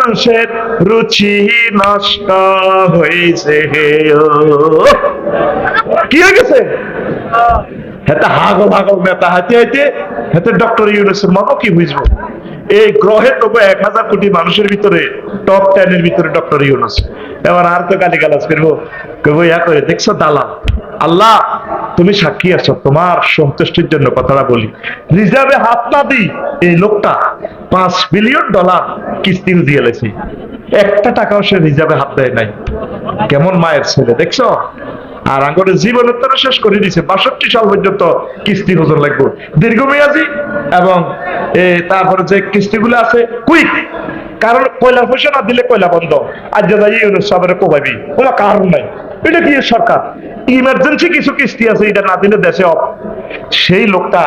মানুষের রুচি নষ্ট হয়েছে। কি হয়ে গেছে? হেতে হাগল হাগল নেতা হাঁটে হাঁটে হেতে ডক্টর ইউনূসের মতো কি বুঝবো? এই গ্রহে তবু 1000 কোটি মানুষের ভিতরে টপ 10 এর ভিতরে ডক্টর ইউনূস। এবার আর তো গালিগালাজ করবো, কইবো ইয়া করে দেখছো দালাল। আল্লাহ তুমি সাক্ষী আছো, তোমার সন্তুষ্টির জন্য কথাটা বলি। রিজার্ভে হাত না দিই এই লোকটা $5 বিলিয়ন কিস্তি দিয়ে লেছি, একটা টাকাও সে রিজার্ভে হাত দেয় নাই। কেমন মায়ের ছেলে দেখছো? আর আঙ্গরের জীবনের তারা শেষ করে দিছে। 62 সাল পর্যন্ত কিস্তি ওজন লাগবে দীর্ঘমেয়াদী, এবং তারপরে যে কিস্তিগুলো আছে কুইক, কারণ কয়লার পয়সা না দিলে কয়লা বন্ধ। আজ যাই ইউনূস সাহেবের কোবাবি কোনো কারণ নাই। এটা কি সরকার? ইমার্জেন্সি কিছু কিস্তি আছে, এটা না দিলে দেশে অফ। সেই লোকটা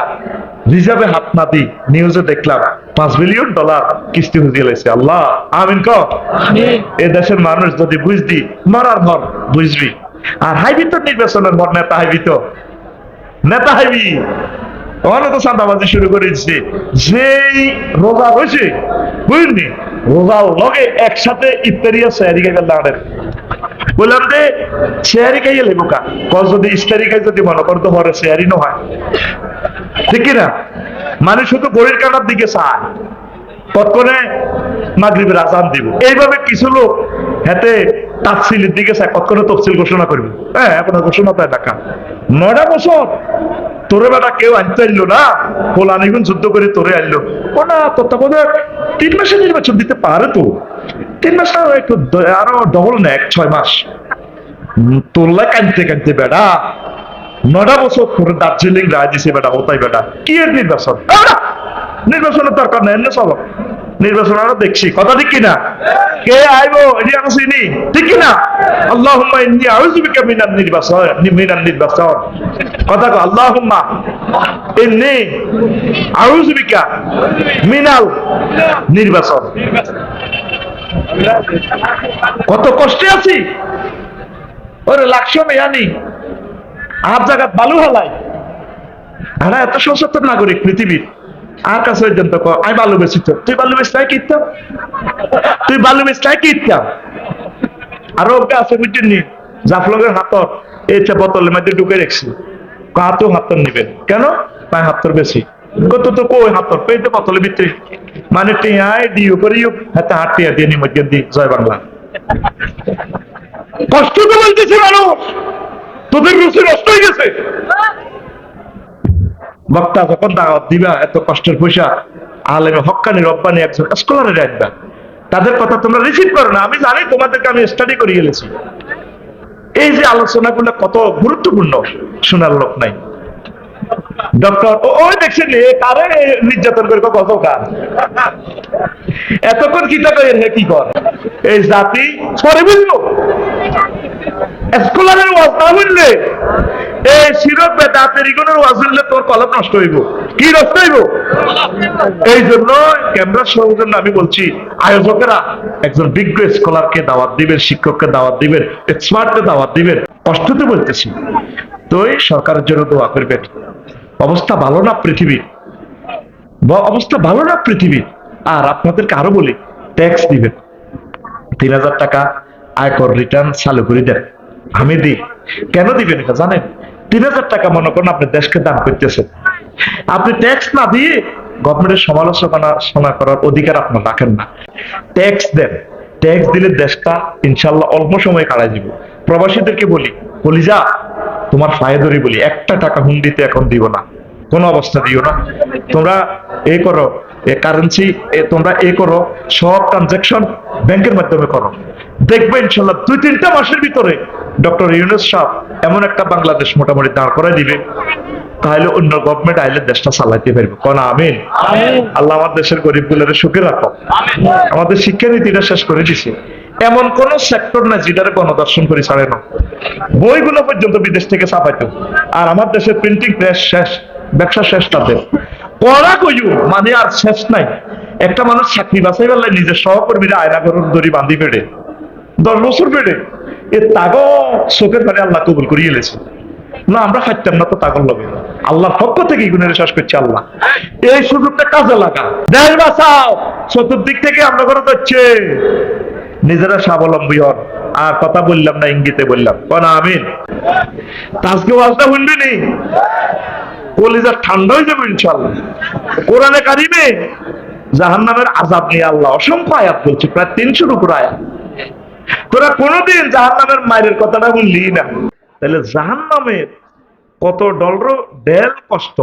রিজার্ভে হাত না দিই নিউজে দেখলাম $5 বিলিয়ন কিস্তি হুজিয়ে লাইছে। আল্লাহ আমিন ক। এ দেশের মানুষ যদি বুঝদি মরার ভর বুঝবি। আর হাইবি তো নির্বাচনের ভর, নেতা হাইবি তো নেতা হাইবি ওখানে তো চাঁদাবাজি শুরু করে দিচ্ছে। যেই রোজা হয়েছে বুঝলি, রোজার লগে একসাথে ইফতারিয়া শেয়ারি খাই ফেললে। বললাম যে শেয়ারি খাইয়ে লেবো কা কল, যদি ইফতারি খাই যদি মনে করতো হরে শেয়ারি ন হয়, ঠিক কিনা? মানে শুধু গড়ির কাটার দিকে চায়, কতক্ষণে মাগরিবের আজান দিব। এইভাবে কিছু লোক হাতে তাফসিলের দিকে চায়, কতক্ষণে তফসিল ঘোষণা করবে। হ্যাঁ আপনার ঘোষণা তাই টাকা 9টা বছর তোরে বেটা কেউ আনতে আনলো না, ফোলানিগুন যুদ্ধ করে তোরে আনলো। ও না তত্ত্বাবধায়ক 3 মাসে নির্বাচন দিতে পারে তো, 3 মাস না একটু আরো ডবল না 1-6 মাস। তোরলা কানতে কানতে বেটা 9টা বছর তোর দার্জিলিং রায় দিছে বেটা, ওটাই বেটা কি এর নির্বাচন? নির্বাচনের দরকার নেই, এমনি চলো নির্বাচন আরো দেখছি। কথা ঠিক কিনা? কে আইবো এটি আমি চিনি, ঠিক কিনা? আল্লাহুম্মা ইন্নী আউযু বিকা মিনান নির্বাচন। কথা কো আল্লাহুম্মা ইন্নী আউযু বিকা মিনাল নির্বাচন। কত কষ্টে আছি, ওরে লাকশো মেয়ানি আর জায়গা বালু হালাই। এরা এত সচেতন নাগরিক পৃথিবীর। আর কাছে আমি বালু বেশি তো, তুই বালু বেশি কিনতাম, তুই বালু বেশি কিনতাম। আরো আছে বুঝছেন, জাফলংয়ের হাতর এই বোতলের মধ্যে ঢুকে রেখছি, হাতও হাতর নিবেন কেন? তাই হাতর বেশি কত তো কই হাতর পেয়ে বোতলের ভিতরে, মানে টিয়াই দিও করিও হাতে হাত টিয়া দিয়ে নিমজ্জন দি। জয় বাংলা। কষ্ট তো বলতেছে মানুষ, তোদের রুচি নষ্ট হয়ে গেছে। বক্তা যখন দাওয়াত দিবা এত কষ্টের পয়সা, আলেমে হক্কানি রব্বানি একজন স্কলারে রাখবা, তাদের কথা তোমরা রিসিভ করো না। আমি জানি তোমাদেরকে আমি স্টাডি করে গেছি। এই যে আলোচনাগুলো কত গুরুত্বপূর্ণ, শোনার লোক নাই। ডক্টর ওই দেখছেন কারে নির্যাতন করে কত কাজ, এতক্ষণ কিতা করে কি কর এই জাতি সরে বুঝলো। স্কলারের ওয়াজ না বুঝলে এই শিরক বেদাতের ইগনের ওয়াজ শুনলে তোর কলম নষ্ট হইব। কি নষ্ট হইব? এই জন্য ক্যামেরার সৌজন্য আমি বলছি আয়োজকেরা একজন বিজ্ঞ স্কলারকে দাওয়াত দিবেন, শিক্ষককে দাওয়াত দিবেন, এক্সপার্টকে দাওয়াত দিবেন। কষ্টতে বলতেছি তো এই সরকারের জন্য দোয়া করবেন। অবস্থা ভালো না পৃথিবীর, অবস্থা ভালো না পৃথিবীর। আর আপনাদেরকে আরো বলি, ট্যাক্স দিবেন। 3000 টাকা আয়কর রিটার্ন চালু করে দেন। আমি দিই। কেন দিবেন এটা জানেন? 3000 টাকা মনে করেন আপনি দেশকে দান করতেছেন, আপনি ট্যাক্স না দিয়ে গভর্নমেন্টের সমালোচনা করার অধিকার আপনার রাখেন না। ট্যাক্স দেন, ট্যাক্স দিলে দেশটা ইনশাল্লাহ অল্প সময় কাটাই দিব। প্রবাসীদেরকে বলি যা তোমার ফায়দরি বলি, 1 টাকা হুন্ডিতে এখন দিব না, কোন অবস্থা দিও না। তোমরা এ করো, কারেন্সি তোমরা এ করো, সব ট্রানজাকশন ব্যাংকের মাধ্যমে করো। দেখবে ইনশাল্লাহ 2-3টা মাসের ভিতরে ডক্টর ইউনূস সাহেব এমন একটা বাংলাদেশ মোটামুটি দাঁড় করে দিবে, তাহলে অন্য গভর্নমেন্ট আইলে দেশটা চালাইতে পারবে। কোন আমিন। আল্লাহ আমার দেশের গরিব গুলোর সুখে রাখো। আমাদের শিক্ষানীতিটা শেষ করে দিছে, এমন কোন সেক্টর না যেটারে গণদর্শন করে ছাড়ে না। বইগুলো পর্যন্ত বিদেশ থেকে ছাপাইতো, আর আমার দেশের প্রিন্টিং প্রেস শেষ, ব্যবসা শেষ তাদের। পড়া কইও মানে আর শেষ নাই। একটা মানুষ চাকরি বাছাই করলে নিজের সহকর্মীরা আয়না ঘরের দড়ি বাঁধি পেড়ে 10 বছর পেড়ে এ তাগো চোখের পারে আল্লাহ কবুল করিয়ে এলেছে। না আমরা খাইতাম না তো তাগল লগে আল্লাহর পক্ষ থেকে গুণের শ্বাস করছে আল্লাহ। এই সুযোগটা কাজে লাগা, দেশ বাঁচাও। চতুর্দিক থেকে আমরা করে হচ্ছে নিজেরা স্বাবলম্বী হন। আর কথা বললাম না, ইঙ্গিতে বললাম, কনা আমিন। আজকে ওয়াজটা শুনবি নি, কলিজা ঠান্ডা হয়ে যাবে ইনশাআল্লাহ। কোরআনে কারিমে জাহান্নামের আযাব নিয়ে আল্লাহ অসংখ্য আয়াত বলছে, প্রায় 300-র উপর আয়াত। তোরা কোনোদিন জাহান্নামের মায়ের কথাটা বললি না। তাহলে জাহান্নামের কত ডলর ডেল কষ্ট,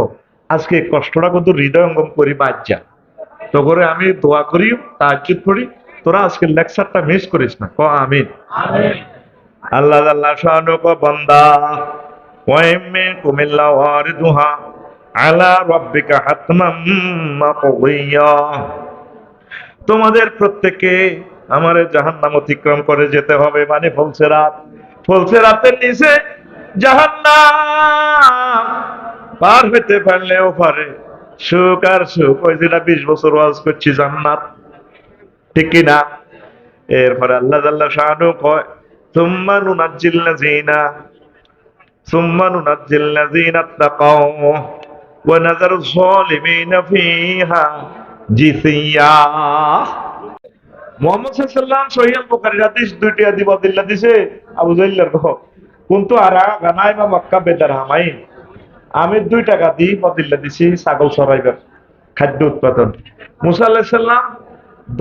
আজকে কষ্টটা কত হৃদয়ঙ্গম করি বাজ্যা। তো করে আমি দোয়া করি, তাহাজ্জুদ পড়ি, তোরা আজকে লেকচারটা মিস করিস না। ক আমিন। আল্লাহ আল্লাহ শানু ক বান্দা ওয়াইমে কুমিল্লা ওয়ারিদুহা আলা রাব্বিকা হাতমাম মাকদিয়া। তোমাদের প্রত্যেকে আমারে জাহান্নাম অতিক্রম করে যেতে হবে, মানে ফলছে রাতের নিচে জাহান্নাম পার হইতে পারলেও পারে। সুখ আর সুখ, ওই যেটা 20 বছর ওয়াজ করছি জান্নাত, ঠিক কিনা? এরপরে আল্লাহ জাল্লা শানু কয় সুম্মা নুনাজ্জিল লাযীনা তাকাও ওয়া নাযারু যালিমিনা ফিহা জিসিয়া। মুহাম্মদ সাল্লাল্লাহু আলাইহি ওয়াসাল্লাম সহিহ বুখারীর হাদিস, দুইটি হাদিস বদল্লা দিছে আবু যাইল্লার কহ কুনতু আরা গানাইমা মক্কা বেদারহামাইন। আমি 2 টাকা দিয়ে বদল্লা দিছি ছাগল চরাইবার খাদ্য উৎপাদন। মুসা আলাইহিস সালাম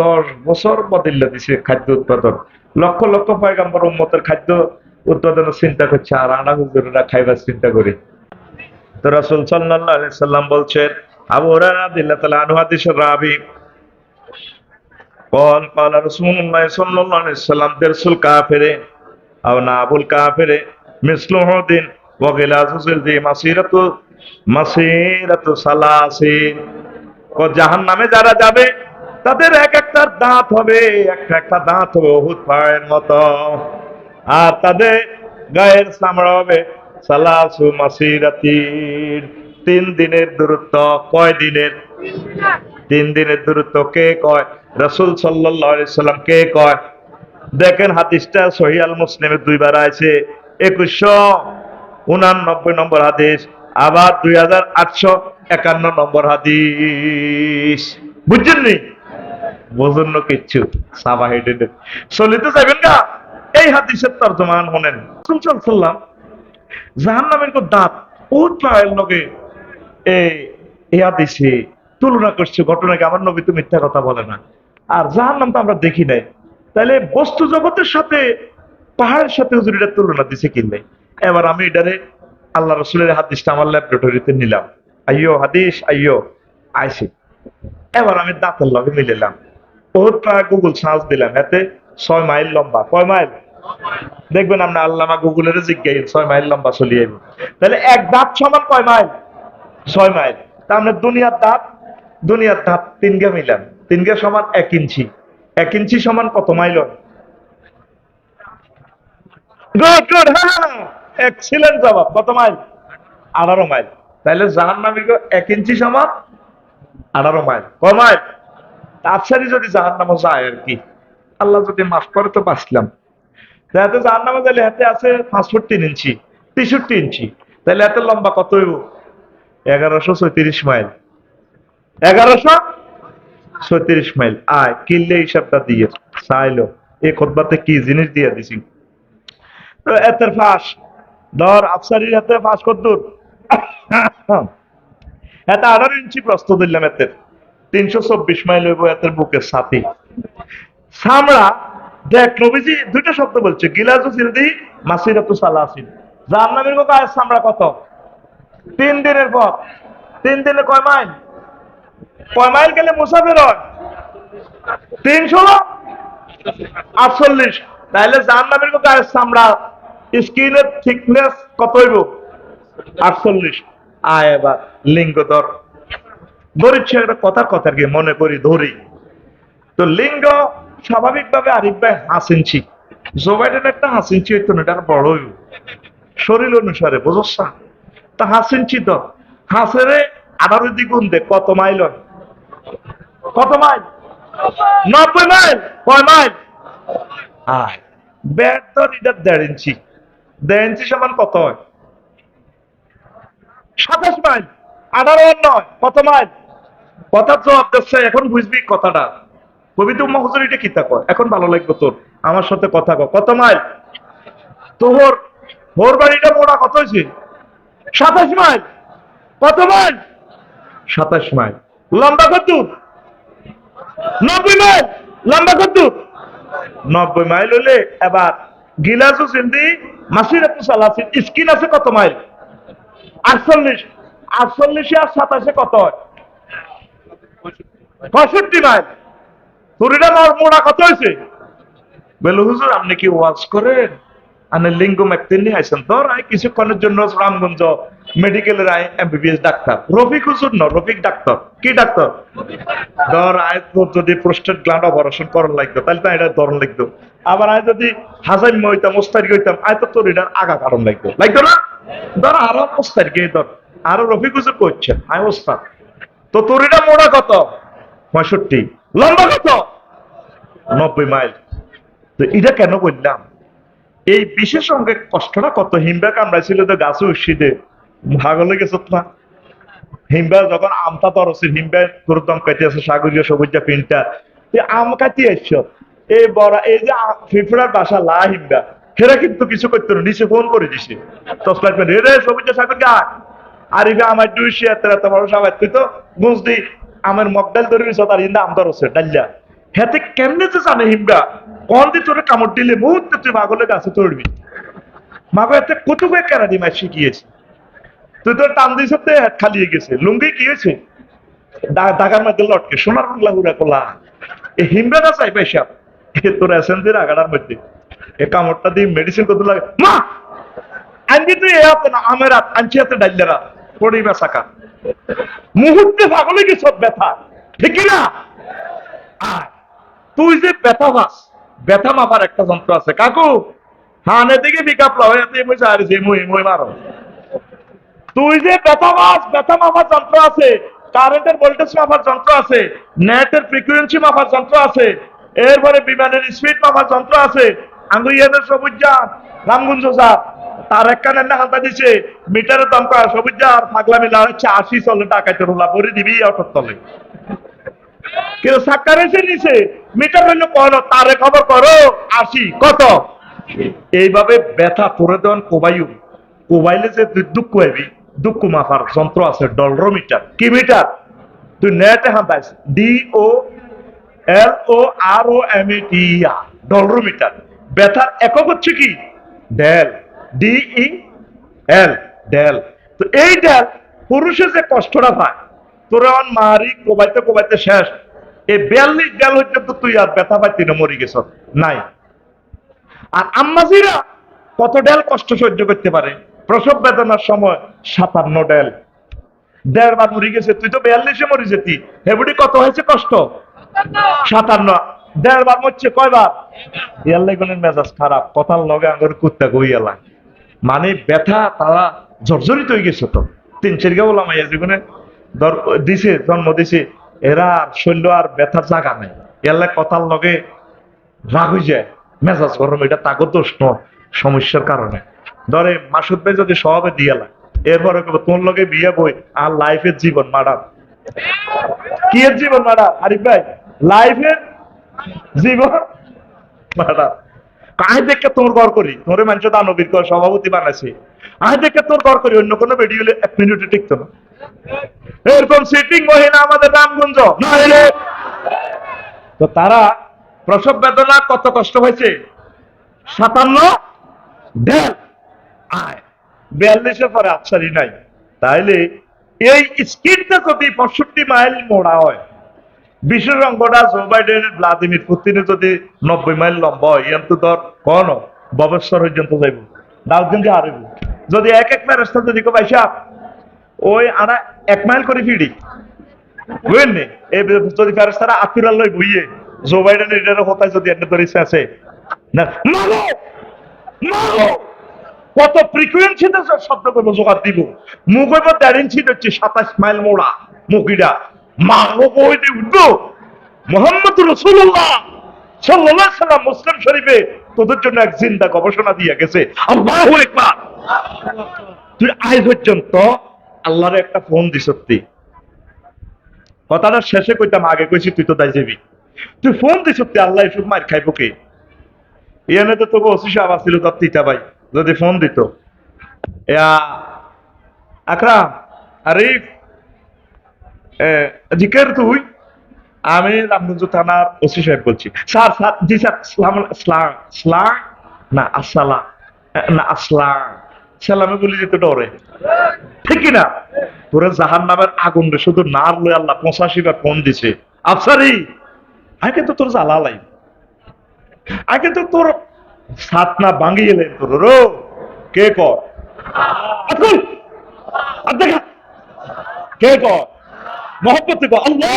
10 বছর বদল্লা দিছে খাদ্য উৎপাদন। লক্ষ লক্ষ পয়গম্বর উম্মতের খাদ্য উৎপাদনের চিন্তা করছে, আর আনা হুজুরেরা খাইবার চিন্তা করি। তো রাসূল সাল্লাল্লাহু আলাইহি সাল্লাম বলছেন, আবু হুরায়রা রাদিয়াল্লাহু তাআলা আনহু হাদিসের রাবী قال رسول الله صلى الله عليه وسلم درس الكافر او ناب الكافر مثل هود وغلاظ جلده مسيرة সালাসিন। জাহান্নামে যারা যাবে তাদের একটা দাঁত হবে, একটা দাঁত হবে উহুদ পাহাড়ের মতো, আর তাদের গায়ের চামড়া হবে সালাসু মাসিরাতিন, 3 দিনের দূরত্ব। কয় দিনের? 3 দিনের দূরত্ব। কে কয়? রাসূল সাল্লাল্লাহু আলাইহি সাল্লাম। কে কয়? দেখেন হাদিসটা সহিহ আল মুসলিমে 2 বার আছে, 2189 নম্বর হাদিস, আবার 2851 নম্বর হাদিস। বুঝছেন নি? বুঝুন না কিচ্ছু, সাবা হেডে চলিতে যাবেন না। এই হাদিসের তর্জমান শুনেন। রাসূল সাল্লাল্লাহু আলাইহি সাল্লাম জাহান্নামের দাঁত উহুদ পাহাড়ের লগে এই হাদিসে তুলনা করছে। ঘটনাকে আমার নবী তো মিথ্যা কথা বলে না, আর জাহান্নাম তো আমরা দেখি নাই, তাহলে বস্তু জগতের সাথে পাহাড়ের সাথে হুজুর এটা তুলনা দিছে কিনলে। এবার আমি এটারে আল্লাহ রাসূলের হাদিসটা আমার ল্যাবরেটরিতে নিলাম, আইয়ো হাদিস আইয়ো আইসি। এবার আমি দাঁতের লগে মিলালাম, বহুত প্রায় গুগল সার্চ দিলাম, এতে 6 মাইল লম্বা। কয় মাইল? দেখবেন আপনি আল্লামা গুগলের জিজ্ঞাসা 6 মাইল লম্বা চলে যাইব। তাহলে এক দাঁত সমান কয় মাইল? 6 মাইল। তার মানে দুনিয়ার দাঁত 3 গে মিলান, 3 গে সমান 1 ইঞ্চি। 1 ইঞ্চি সমান কত মাইল? গুড গুড, হ্যাঁ এক্সিলেন্ট জবাব। কত মাইল? 18 মাইল। তাহলে জাহান্নামীর 1 ইঞ্চি সমান 18 মাইল। কয় মাইল? আফসারি যদি জাহান্নামে যায় আর কি, আল্লাহ যদি মাফ করে তো বাঁচলাম। তাহলে জাহান্নামে গেলে হাতে আছে 5 ফুট 3 ইঞ্চি, 63 ইঞ্চি। তাহলে এত লম্বা কত হইব? 1136 মাইল। 1136 মাইল। আয় কিনলে হিসাবটা দিয়ে চাইলো এই খুতবাতে কি জিনিস দিয়ে দিছি। তো এতের ফাঁস ধর, আফসারির হাতে ফাঁস কদ্দুর, এতে 18 ইঞ্চি প্রস্থ দিলাম। এতের 324 মাইল হইব এতের বুকের সাথে চামড়া। দেখ নবীজি 2টা শব্দ বলছে, গিলাজু সিলদি মাসিরাতু সালাসিন। জাহান্নামের গায়ের চামড়া কত? 3 দিনের পথ। 3 দিনে কয় মাইল? কয় মাইল গেলে মুসাফির হয়? 348। তাহলে জাহান্নামের গায়ের চামড়া স্কিনের থিকনেস কত হইব? 48। আয় এবার লিঙ্গ ধর, ধরিচ্ছে একটা কথার কি মনে করি ধরি। তো লিঙ্গ স্বাভাবিকভাবে আরিফ ভাই 5 ইঞ্চি, জো বাইডেন একটা 5 ইঞ্চি হইতো না, এটা বড় হইব শরীর অনুসারে, বুঝছ না? তা 5 ইঞ্চি ধর, 5 18 দ্বিগুণ দে, কত মাইল? কত মাইল? 90 মাইল। কয় মাইল? আয় ব্যাট ধর, এটা 1.5 ইঞ্চি। 1.5 ইঞ্চি সমান কত হয়? 27 মাইল, 18 আর 9 কত মাইল? কথার জবাব দিচ্ছে, এখন বুঝবি কথাটা। কবিতা মহজুর এটা কি তা কয়, এখন ভালো লাগবে তোর, আমার সাথে কথা কয়। কত মাইল? তোর হোর বাড়িটা মোড়া কত হয়েছে? 27 মাইল। কত মাইল? 27 মাইল। লম্বা কত? 90 মাইল। লম্বা কত? 90 মাইল হলে এবার গিলাসও সিন্ধি মাসির একটু চালাচ্ছেন, স্কিন আছে কত মাইল? 48। 48 আর 27 কত হয়? 65 মাইল। তোরিটা মোড়া কত হয়েছে? বলে হুজুর আপনি কি ওয়াজ করেন? আপনি লিঙ্গ একদিন নিয়ে আসেন তোর আয় কিছুক্ষণের জন্য রামগঞ্জ মেডিকেলের আয় এমবিবিএস ডাক্তার রফিক হুজুর ন, রফিক ডাক্তার। কি ডাক্তার? ধর আয় তোর যদি প্রোস্টেট গ্ল্যান্ড অপারেশন করার লাগতো তাহলে তো এটা ধরন লাগতো। আবার আয় যদি হাজাইম হইতাম মোস্তারিক হইতাম আয় তো তোর এটার আগা কারণ লাগতো, লাগতো না? ধর আরো মোস্তারিক ধর আরো রফিক হুজুর করছেন আয় ওস্তাদ। তো তোর এটা মোড়া কত? 65। লম্বা কত? 90 মাইল। তো এটা কেন বললাম? এই বিশেষ অঙ্গে কষ্টটা কত। হিমবা কামড়াইছিল তো গাছে উৎসিদে ভাগলে গেছ না। হিমবা যখন আমটা তরসির হিমবা তোর দম কাটি আছে সাগরীয় সবুজা পিনটা আম কাটি আসছ এই বড় এই যে ফিফড়ার বাসা লা হিমবা হেরা কিন্তু কিছু করতো না, নিচে ফোন করে দিছে টসলাইট মেরে রে সবুজা সাগর গা আর ইবে আমার 200 এত বড় সবাই তুই তো বুঝদি আমার মকডাল ধরে দিছ তার ইন্দা আম তরসে ডাল্লা হেতে কেমনে যে জানে হিমবা কোন দি তোরে কামড় দিলে মুহূর্তে তুই পাগলে গাছে চড়বি। মাগো এতে কতগুলো ক্যারাডি মাছ শিখিয়েছে, তুই তোর টান দিস খালিয়ে গেছে লুঙ্গি কি হয়েছে ঢাকার মধ্যে লটকে সোনার বাংলা হুরা কোলা এই হিমড়াটা চাই পয়সা তোর এসেন্সের আগাড়ার মধ্যে এই কামড়টা দিয়ে মেডিসিন করতে লাগে মা আনবি তুই এ হাতে না আমের হাত আনছি হাতে ডাইলেরা পড়ি বেসাকা মুহূর্তে পাগলে গেছ ব্যথা, ঠিক না? আয় তুই যে ব্যথা পাস ব্যথা মাপার একটা যন্ত্র আছে কাকু হানে থেকে পিকআপ লাও এতে মই আর যে মই মারো। তুই যে ব্যথা পাস ব্যথা মাপার যন্ত্র আছে, কারেন্টের ভোল্টেজ মাপার যন্ত্র আছে, নেটের ফ্রিকোয়েন্সি মাপার যন্ত্র আছে, এরপরে বিমানের স্পিড মাপার যন্ত্র আছে। আঙ্গুইয়াদের সবুজ যান রামগঞ্জ স্যার তার একখানে না হালতা দিছে মিটারের দাম করা সবুজ যার পাগলা মিলা হচ্ছে 80 চলে টাকাতে রোলা ভরে দিবি অটোর তলে। কিন্তু সাক্কার এসে নিছে মিটার হইলো কোন তারে খবর করো 80 কত। এইভাবে ব্যথা করে দেন কোবাইউ কোবাইলে যে তুই দুঃখ হবি দুঃখ মাপার যন্ত্র আছে ডলরোমিটার। কি মিটার? তুই নেটে হাঁটাইস DOLOROMETER ডলরোমিটার। ব্যথার একক হচ্ছে কি? Del DEL del. তো এই ডেল পুরুষের যে কষ্টটা পায় তোরা মারি কোবাইতে কোবাইতে শেষ এই 42 ডেল হচ্ছে তো তুই আর ব্যথা পাইতি না মরি গেছ নাই। আর আম্মাজিরা কত ডেল কষ্ট সহ্য করতে পারে? প্রসব বেদনার সময় 57 ডেল। 1.5 বার মরে গেছে, তুই তো 42-এ মরে যেতি। হেবুটি কত হয়েছে কষ্ট? 57। 1.5 বার মরছে কয়বার? ইয়াল্লাইগুনের মেজাজ খারাপ কথার লগে আঙ্গুর কুত্তা গইয়ালা মানে ব্যথা তারা জর্জরিত হয়ে গেছে। তো 3-4 ওলামা জীবনে দিছে জন্ম দিছে এরা শৈল্য আর ব্যথার জায়গা নেই। ইয়াল্লাই কথার লগে রাগ হয়ে যায় মেজাজ গরম, এটা তাকে দোষ নয় সমস্যার কারণে। ধরে মাসুদ ভাই যদি স্বভাবে দিয়ালা এরপরে তোর লগে বিয়ে বই আর লাইফের জীবন মারার কি এর জীবন মারার আরিফ ভাই লাইফের জীবন মারার। আয় দেখে তোর ঘর করি তোরে মানুষ দানবীর কর সভাপতি বানাইছে আয় দেখে তোর ঘর করি অন্য কোনো ভিডিও 1 মিনিটে টিকতো না। এরকম সিটিং মহিলা আমাদের রামগঞ্জ তো তারা প্রসব বেদনা কত কষ্ট হয়েছে 57 ডেল আয় 42-এর পরে আচ্ছারি নাই। তাইলে এই স্কিনটা যদি 65 মাইল মোড়া হয় বিশেষ অঙ্গটা জো বাইডেন ভ্লাদিমির পুতিনের যদি 90 মাইল লম্বা হয় ইয়ান তো ধর কোন ববস্বর পর্যন্ত যাইব দাউদ্দিন হারিব যদি এক রাস্তা যদি পয়সা ওই আনা 1 মাইল করে ফিরি বুঝলেন এই যদি ফেরেশতারা আতিরাল লই বইয়ে জো বাইডেনের এটার হতায় যদি এনে ধরেছে আছে না মারো মারো কত ফ্রিকোয়েন্সিতে শব্দ করবো জোগাড় দিব মুখ হইব 1.5 ইঞ্চি হচ্ছে 27 মাইল মোড়া মুখিটা মারো কই দিয়ে উঠবো মোহাম্মদ রাসূলুল্লাহ সাল্লাল্লাহু আলাইহি সাল্লাম মুসলিম শরীফে তোদের জন্য এক জিন্দা গবেষণা দিয়ে গেছে আল্লাহু আকবার। তুই আজ পর্যন্ত আল্লাহরে একটা ফোন দি সত্যি কথাটা শেষে কইতাম আগে কইছি তুই তো দায় যাবি তুই ফোন দি সত্যি আল্লাহ এসব মার খাইব কে এনে তো তোকে ওসি সাহেব আসছিল তোর তিতা ভাই যদি ফোন দিত ইয়া আকরাম আরিফ জিকের তুই আমি রামগঞ্জ থানার ওসি সাহেব বলছি স্যার স্যার জি স্যার সালাম সালাম না আসসালাম না আসলাম সালামে বলি যেতে ডরে ঠিক কিনা তোরা জাহান নামের আগুন রে শুধু নার লই আল্লাহ 85 বার ফোন দিছে আফসারি আগে তো তোর জ্বালা লাই আগে তো তোর সাত না ভাঙিয়ে এলেন তোর রো কে কর আকুল আর দেখা কে কর মোহাম্মত কর আল্লাহ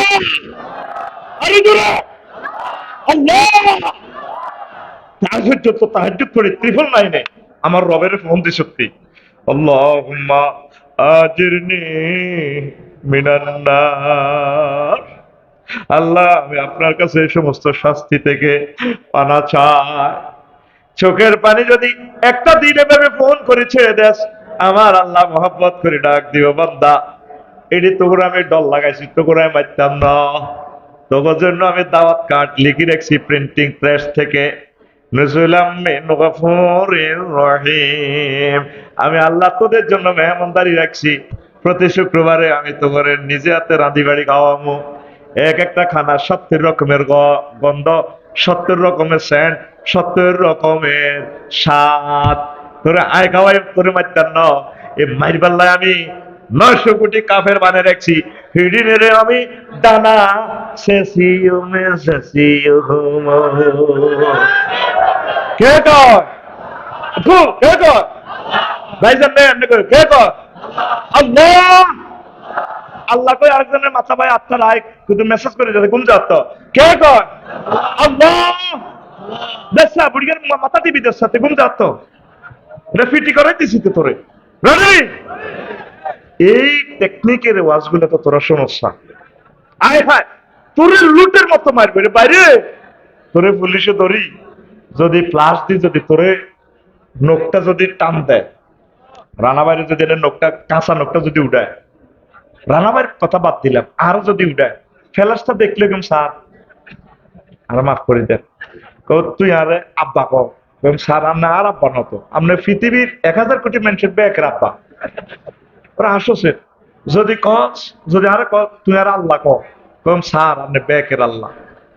আরে দূরে আল্লাহ তাহাজ্জুদ তো তাহাজ্জুদ করে ত্রিফল নাইনে আমার রবের ফোন দি সত্যি আল্লাহুম্মা আজিরনি মিনান নার আল্লাহ আমি আপনার কাছে এই সমস্ত শাস্তি থেকে পানা চাই চোখের পানি যদি একটা দিন এভাবে ফোন করে ছেড়ে দেস আমার আল্লাহ মহব্বত করে ডাক দিও বান্দা এটি তোর আমি ডল লাগাইছি তোর আমি মারতাম না তোর জন্য আমি দাওয়াত কার্ড লিখে রাখছি প্রিন্টিং প্রেস থেকে রহিম আমি আল্লাহ তোদের জন্য মেহমানদারি রাখছি প্রতি শুক্রবারে আমি তোমার নিজে হাতে রাঁধি বাড়ি খাওয়ামো এক একটা খানা 70 রকমের গন্ধ 70 রকমের সেন্ট 70 রকমের স্বাদ তোরে আয় খাওয়াই তোরে মারতাম না এই মাইরবাল্লায় আমি 900 কোটি কাফের বানিয়ে রাখছি হিডিনের আমি দানা শেষিও মে শেষিও কে কয় কে কয় ভাইজান কে কয় আল্লাহ আল্লাহ কই আরেকজনের মাথা ভাই আপনার আয় শুধু মেসেজ করে যাবে কোন যাত কে কয় আল্লাহ দেশা বুড়ির মাথা টিভি দেশ সাথে কোন যাত রেফিটি করে দিছি তো তোরে রেডি এই টেকনিকের ওয়াজগুলো তো তোরা সমস্যা আয় হায় তোরে লুটের মতো মারবে রে বাইরে তোরে পুলিশে ধরি যদি ফ্লাশ দি যদি তোরে নখটা যদি টান দেয় রানাবাড়ি যদি নখটা কাঁচা নখটা যদি উঠায় রানাবাড়ির কথা বাদ দিলাম আরো যদি উঠায় ফ্লাশটা দেখলে কেমন স্যার আর মাফ করে দেন তুই আর আব্বা কম স্যার আপনি আর আব্বা নত আপনি পৃথিবীর 1000 কোটি মানুষের ব্যাকের আব্বা ওরা আসছে যদি কস যদি আরে ক তুই আর আল্লাহ কম স্যার আপনি ব্যাকের আল্লাহ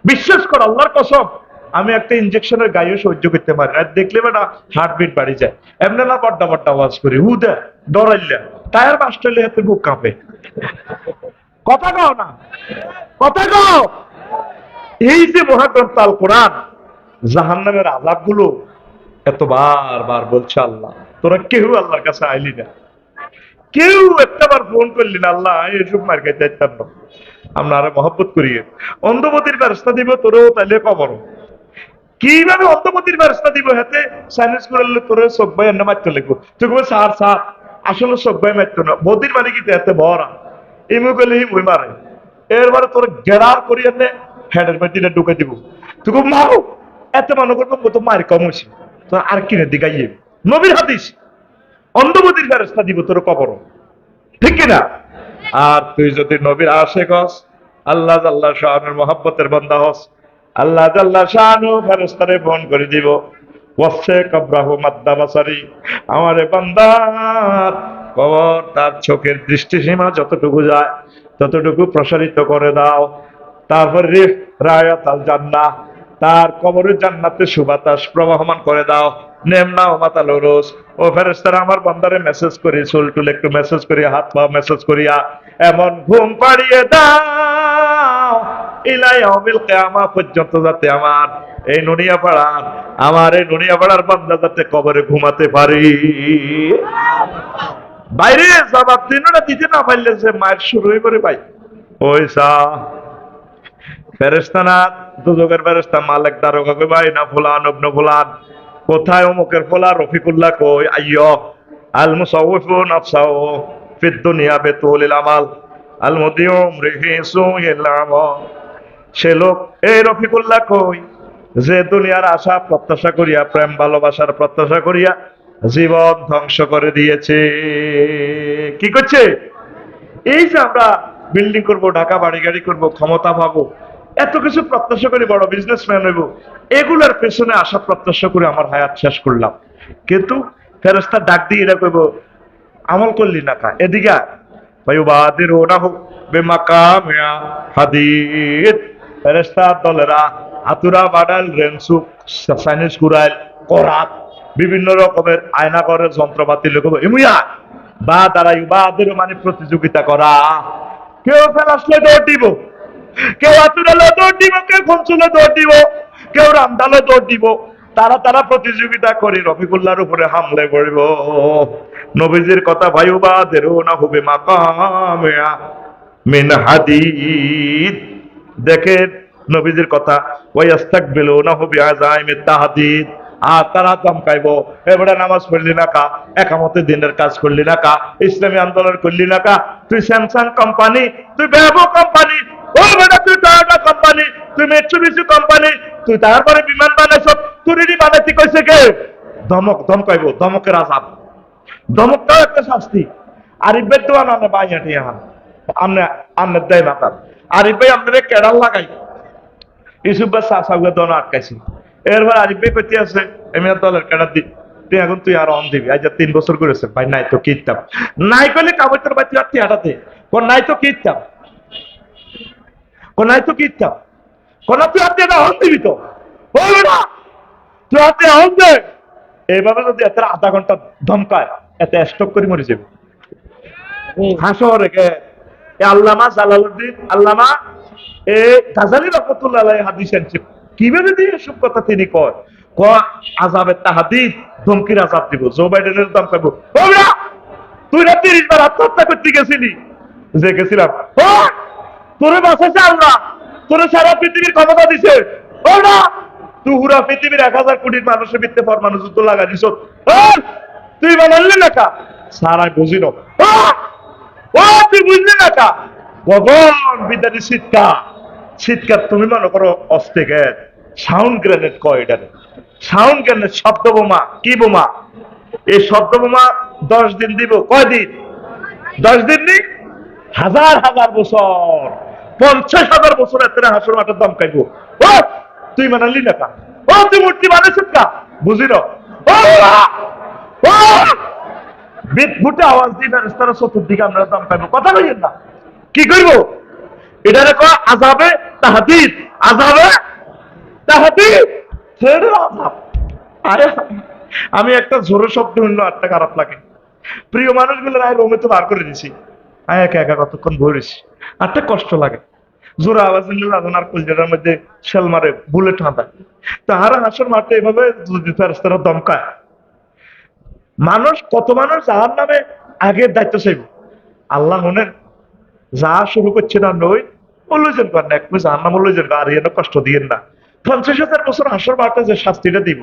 বিশ্বাস কর আল্লাহর কসম আমি একটা ইনজেকশনের গায়ে সহ্য করতে পারি না দেখলে বেটা হার্টবিট বাড়ি যায় এমনি না বড্ডা বড্ডা আওয়াজ করি হুদা ডরাইলে টায়ার বাস্টলে হাতে বুক কাঁপে কথা কও না কথা কও এই যে মহাগ্রন্থ আল কোরআন জাহান্নামের আযাব গুলো এত বার বলছে আল্লাহ তোরা কেউ আল্লাহর কাছে আইলি না কেউ একটাবার ফোন করলি না আল্লাহ এসব মার খাইতে চাইতাম না আমরা আরো মহব্বত করিয়ে অন্ধপতির ব্যবস্থা দিব তোরও তাইলে কবর কিভাবে অন্তপতির ব্যবস্থা দিব হাতে সাইন্স করলে তোর চোখ ভাই এনে মারতে লিখবো তুই কবে স্যার স্যার আসলে চোখ ভাই মারতো না বদির মানে কি এতে ভরা ইমু গেলে হিমুই মারে এরবারে তোর গেরার করি এনে হেডের মধ্যে ঢুকে দিব তুই খুব মারো এত মনে করবো তো মার কম হয়েছে তো আর কিনে দিগাইয়ে নবীর হাদিস অন্ধপতির ব্যবস্থা দিব তোর কবর ঠিক কিনা আর তুই যদি নবীর আশেক হস আল্লাহ আল্লাহ শাহের মহব্বতের বান্দা হস আল্লাহ জাল্লা শানু ফেরেশতারে ফোন করে দিব ওয়াসে কবরাহু মাদ্দা বাসারি আমারে বান্দার কবর তার চোখের দৃষ্টিসীমা যতটুকু যায় ততটুকু প্রসারিত করে দাও তারপর রিফ রায়াত আল জান্নাহ তার কবরের জান্নাতে সুবাতাস প্রবাহমান করে দাও নেমনা ও মাতাল রোজ ও ফেরেশতারা আমার বান্দারে মেসেজ করি চুলটুল একটু মেসেজ করি হাত পা মেসেজ করিয়া এমন ঘুম পাড়িয়ে দাও ইলা ইয়াউমিল কিয়ামা পর্যন্ত যাতে আমার এই নুনিয়াপাড়ার বান্দা যাতে কবরে ঘুমাতে পারি বাইরে জবাব দিন না দিতে না পারলে যে মায়ের শুরু হয়ে করে ভাই ওইসা ফেরেশতা না দুজকের ফেরেশতা মালিক দারোগা কই ভাই না ফুলান ইবনে ফুলান কোথায় অমুকের ফোলা রফিকুল্লাহ কই আইয়ো আল মুসাউফু নাফসাও ফিদ দুনিয়া বিতুলিল আমাল আল মুদিয়ুম রিহিসু ইল আমাল সে লোক এই রফিকুল্লাহ কই যে দুনিয়ার আশা প্রত্যাশা করিয়া প্রেম ভালোবাসার প্রত্যাশা করিয়া জীবন ধ্বংস করে দিয়েছে কি করছে এই যে আমরা বিল্ডিং করব, ঢাকা বাড়ি গাড়ি করব, ক্ষমতা পাবো, এত কিছু প্রত্যাশা করে বড় বিজনেসম্যান হইব, এগুলার পেছনে আশা প্রত্যাশা করে আমার হায়াত শেষ করলাম। কিন্তু ফেরেশতা ডাক দিয়ে এটা কইব, আমল করলি না কা, এদিকে আয়। ফায়ুবাদিরুনাহু বিমাকামিয়া হাদিদ। ফেরেশতার দলেরা হাতুরা, বাডাল, রেনসুক, চাইনিজ কুরাইল, করাত, বিভিন্ন রকমের আয়না করে যন্ত্রপাতি লোক ইমুয়া বা তারা ইবাদের মানে প্রতিযোগিতা করা। কেউ ফেলাসলে দৌড় দিব, কেউ আতুরালে দৌড় দিব, কেউ ফনসুলে দৌড় দিব, কেউ রামদালে দৌড় দিব। তারা তারা প্রতিযোগিতা করে রফিকুল্লাহর উপরে হামলে পড়ব। নবীজির কথা, ভাইবাদেরুনা হুবে মাকামিয়া মিন হাদিদ। দেখেন নবীজির কথা, ওয়াইয়াস্তাকবিলুনাহু বিআযাইমিত তাহদীদ। আর তারা ধমকাইব, এবারে নামাজ পড়লি না কা, একামতে দিনের কাজ করলি না কা, ইসলামী আন্দোলন করলি না কা, তুই স্যামসাং কোম্পানি, তুই বেবো কোম্পানি, ও বেটা তুই টয়োটা কোম্পানি, তুই মিৎসুবিশি কোম্পানি, তুই তারপরে বিমান বানাইছ, তুই বানাইতে কইছে কে? ধমক, ধমকাইব, ধমকের আযাব। ধমকটাও একটা শাস্তি। আরিফ ভাই তো আনে বাইয়াটি আহান আমনে আমনে দেয় মাথা। আরিফ ভাই আপনাদের কেডাল লাগাই ইউসুফ ভাই সাসাউকে দন আটকাইছি। এরপর আরিফ ভাই পেতে আছে এমনি দলের কেডার দি, তুই এখন তুই আর অন দিবি। আজ 3 বছর করেছে ভাই, নাই তো কিতাব নাই কইলে কাবুতর বাতি আর টিয়াটাতে কোন নাই তো কিতাব, কোন নাই তো কিতাব, কোন তুই আর টিয়াটা অন দিবি তো বলবে না, তুই হাতে অন দে। এইভাবে যদি এত আধা ঘন্টা ধমকায়, এত স্টক করে মরে যাবে। হাসো রেখে আল্লামা জালালউদ্দিন আল্লামা গাজালি রহমাতুল্লাহ আলাইহি হাদিস আনছে, কিভাবে দিয়ে এসব কথা তিনি কয়, আযাবের তাহদীদ, ধমকির আযাব দিব। জো বাইডেনের দাম পাবো, তুই না 30 বার আত্মহত্যা করতে গেছিলি, যে গেছিলাম, তোরে বাঁচাইছে আল্লাহ, তোরে সারা পৃথিবীর ক্ষমতা দিছে, তুই পুরা পৃথিবীর 1000 কোটি মানুষের ভিত্তে পরমাণু যুদ্ধ লাগা দিছ, তুই বানালি না কা সারাই বুঝিল, তুই বুঝলি না কা গগন বিদ্যার্থী চিৎকার, চিৎকার তুমি মনে করো অস্তে গ্যাস, সাউন্ড গ্রেনেড কয় এটারে, সাউন্ড গ্রেনেড, শব্দ বোমা। কি বোমা? এই শব্দ বোমা 10 দিন দিব, কয়দিন? 10 দিন নি, হাজার হাজার বছর, 50,000 বছর এত হাসর মাঠের দম খাইব। ও তুই মানালি না কা, ও তুই মূর্তি বানাইছ কা, বুঝিল, বিদ্ভুটে আওয়াজ দিয়ে ফেরেশতারা চতুর্দিকে আমরা দাম পাইব, কথা কইেন না। কি করব? এটারে কয় আযাবে তাহদীদ, আযাবে তাহদীদ, ছেড়ে আযাব। আরে আমি একটা জোরে শব্দ শুনলো আটটা খারাপ লাগে। প্রিয় মানুষগুলো আয় রোমে তো বার করে দিছি, আয় একা একা কতক্ষণ ভরেছি, আটটা কষ্ট লাগে। জোরে আওয়াজ শুনলে রাজনার কলজাটার মধ্যে শেল মারে, বুলেট হাঁটায়। তাহারা হাসর মাঠে এভাবে যদি ফেরেশতারা দমকায়, মানুষ কত মানুষ যাহার নামে আগের দায়িত্ব চাইব। আল্লাহ মনে যা শুরু করছে না নই লইছেন কর না, এক যাহার নাম লইছেন আর এনে কষ্ট দিয়েন না। 50,000 বছর হাসর মাঠে যে শাস্তিটা দিব,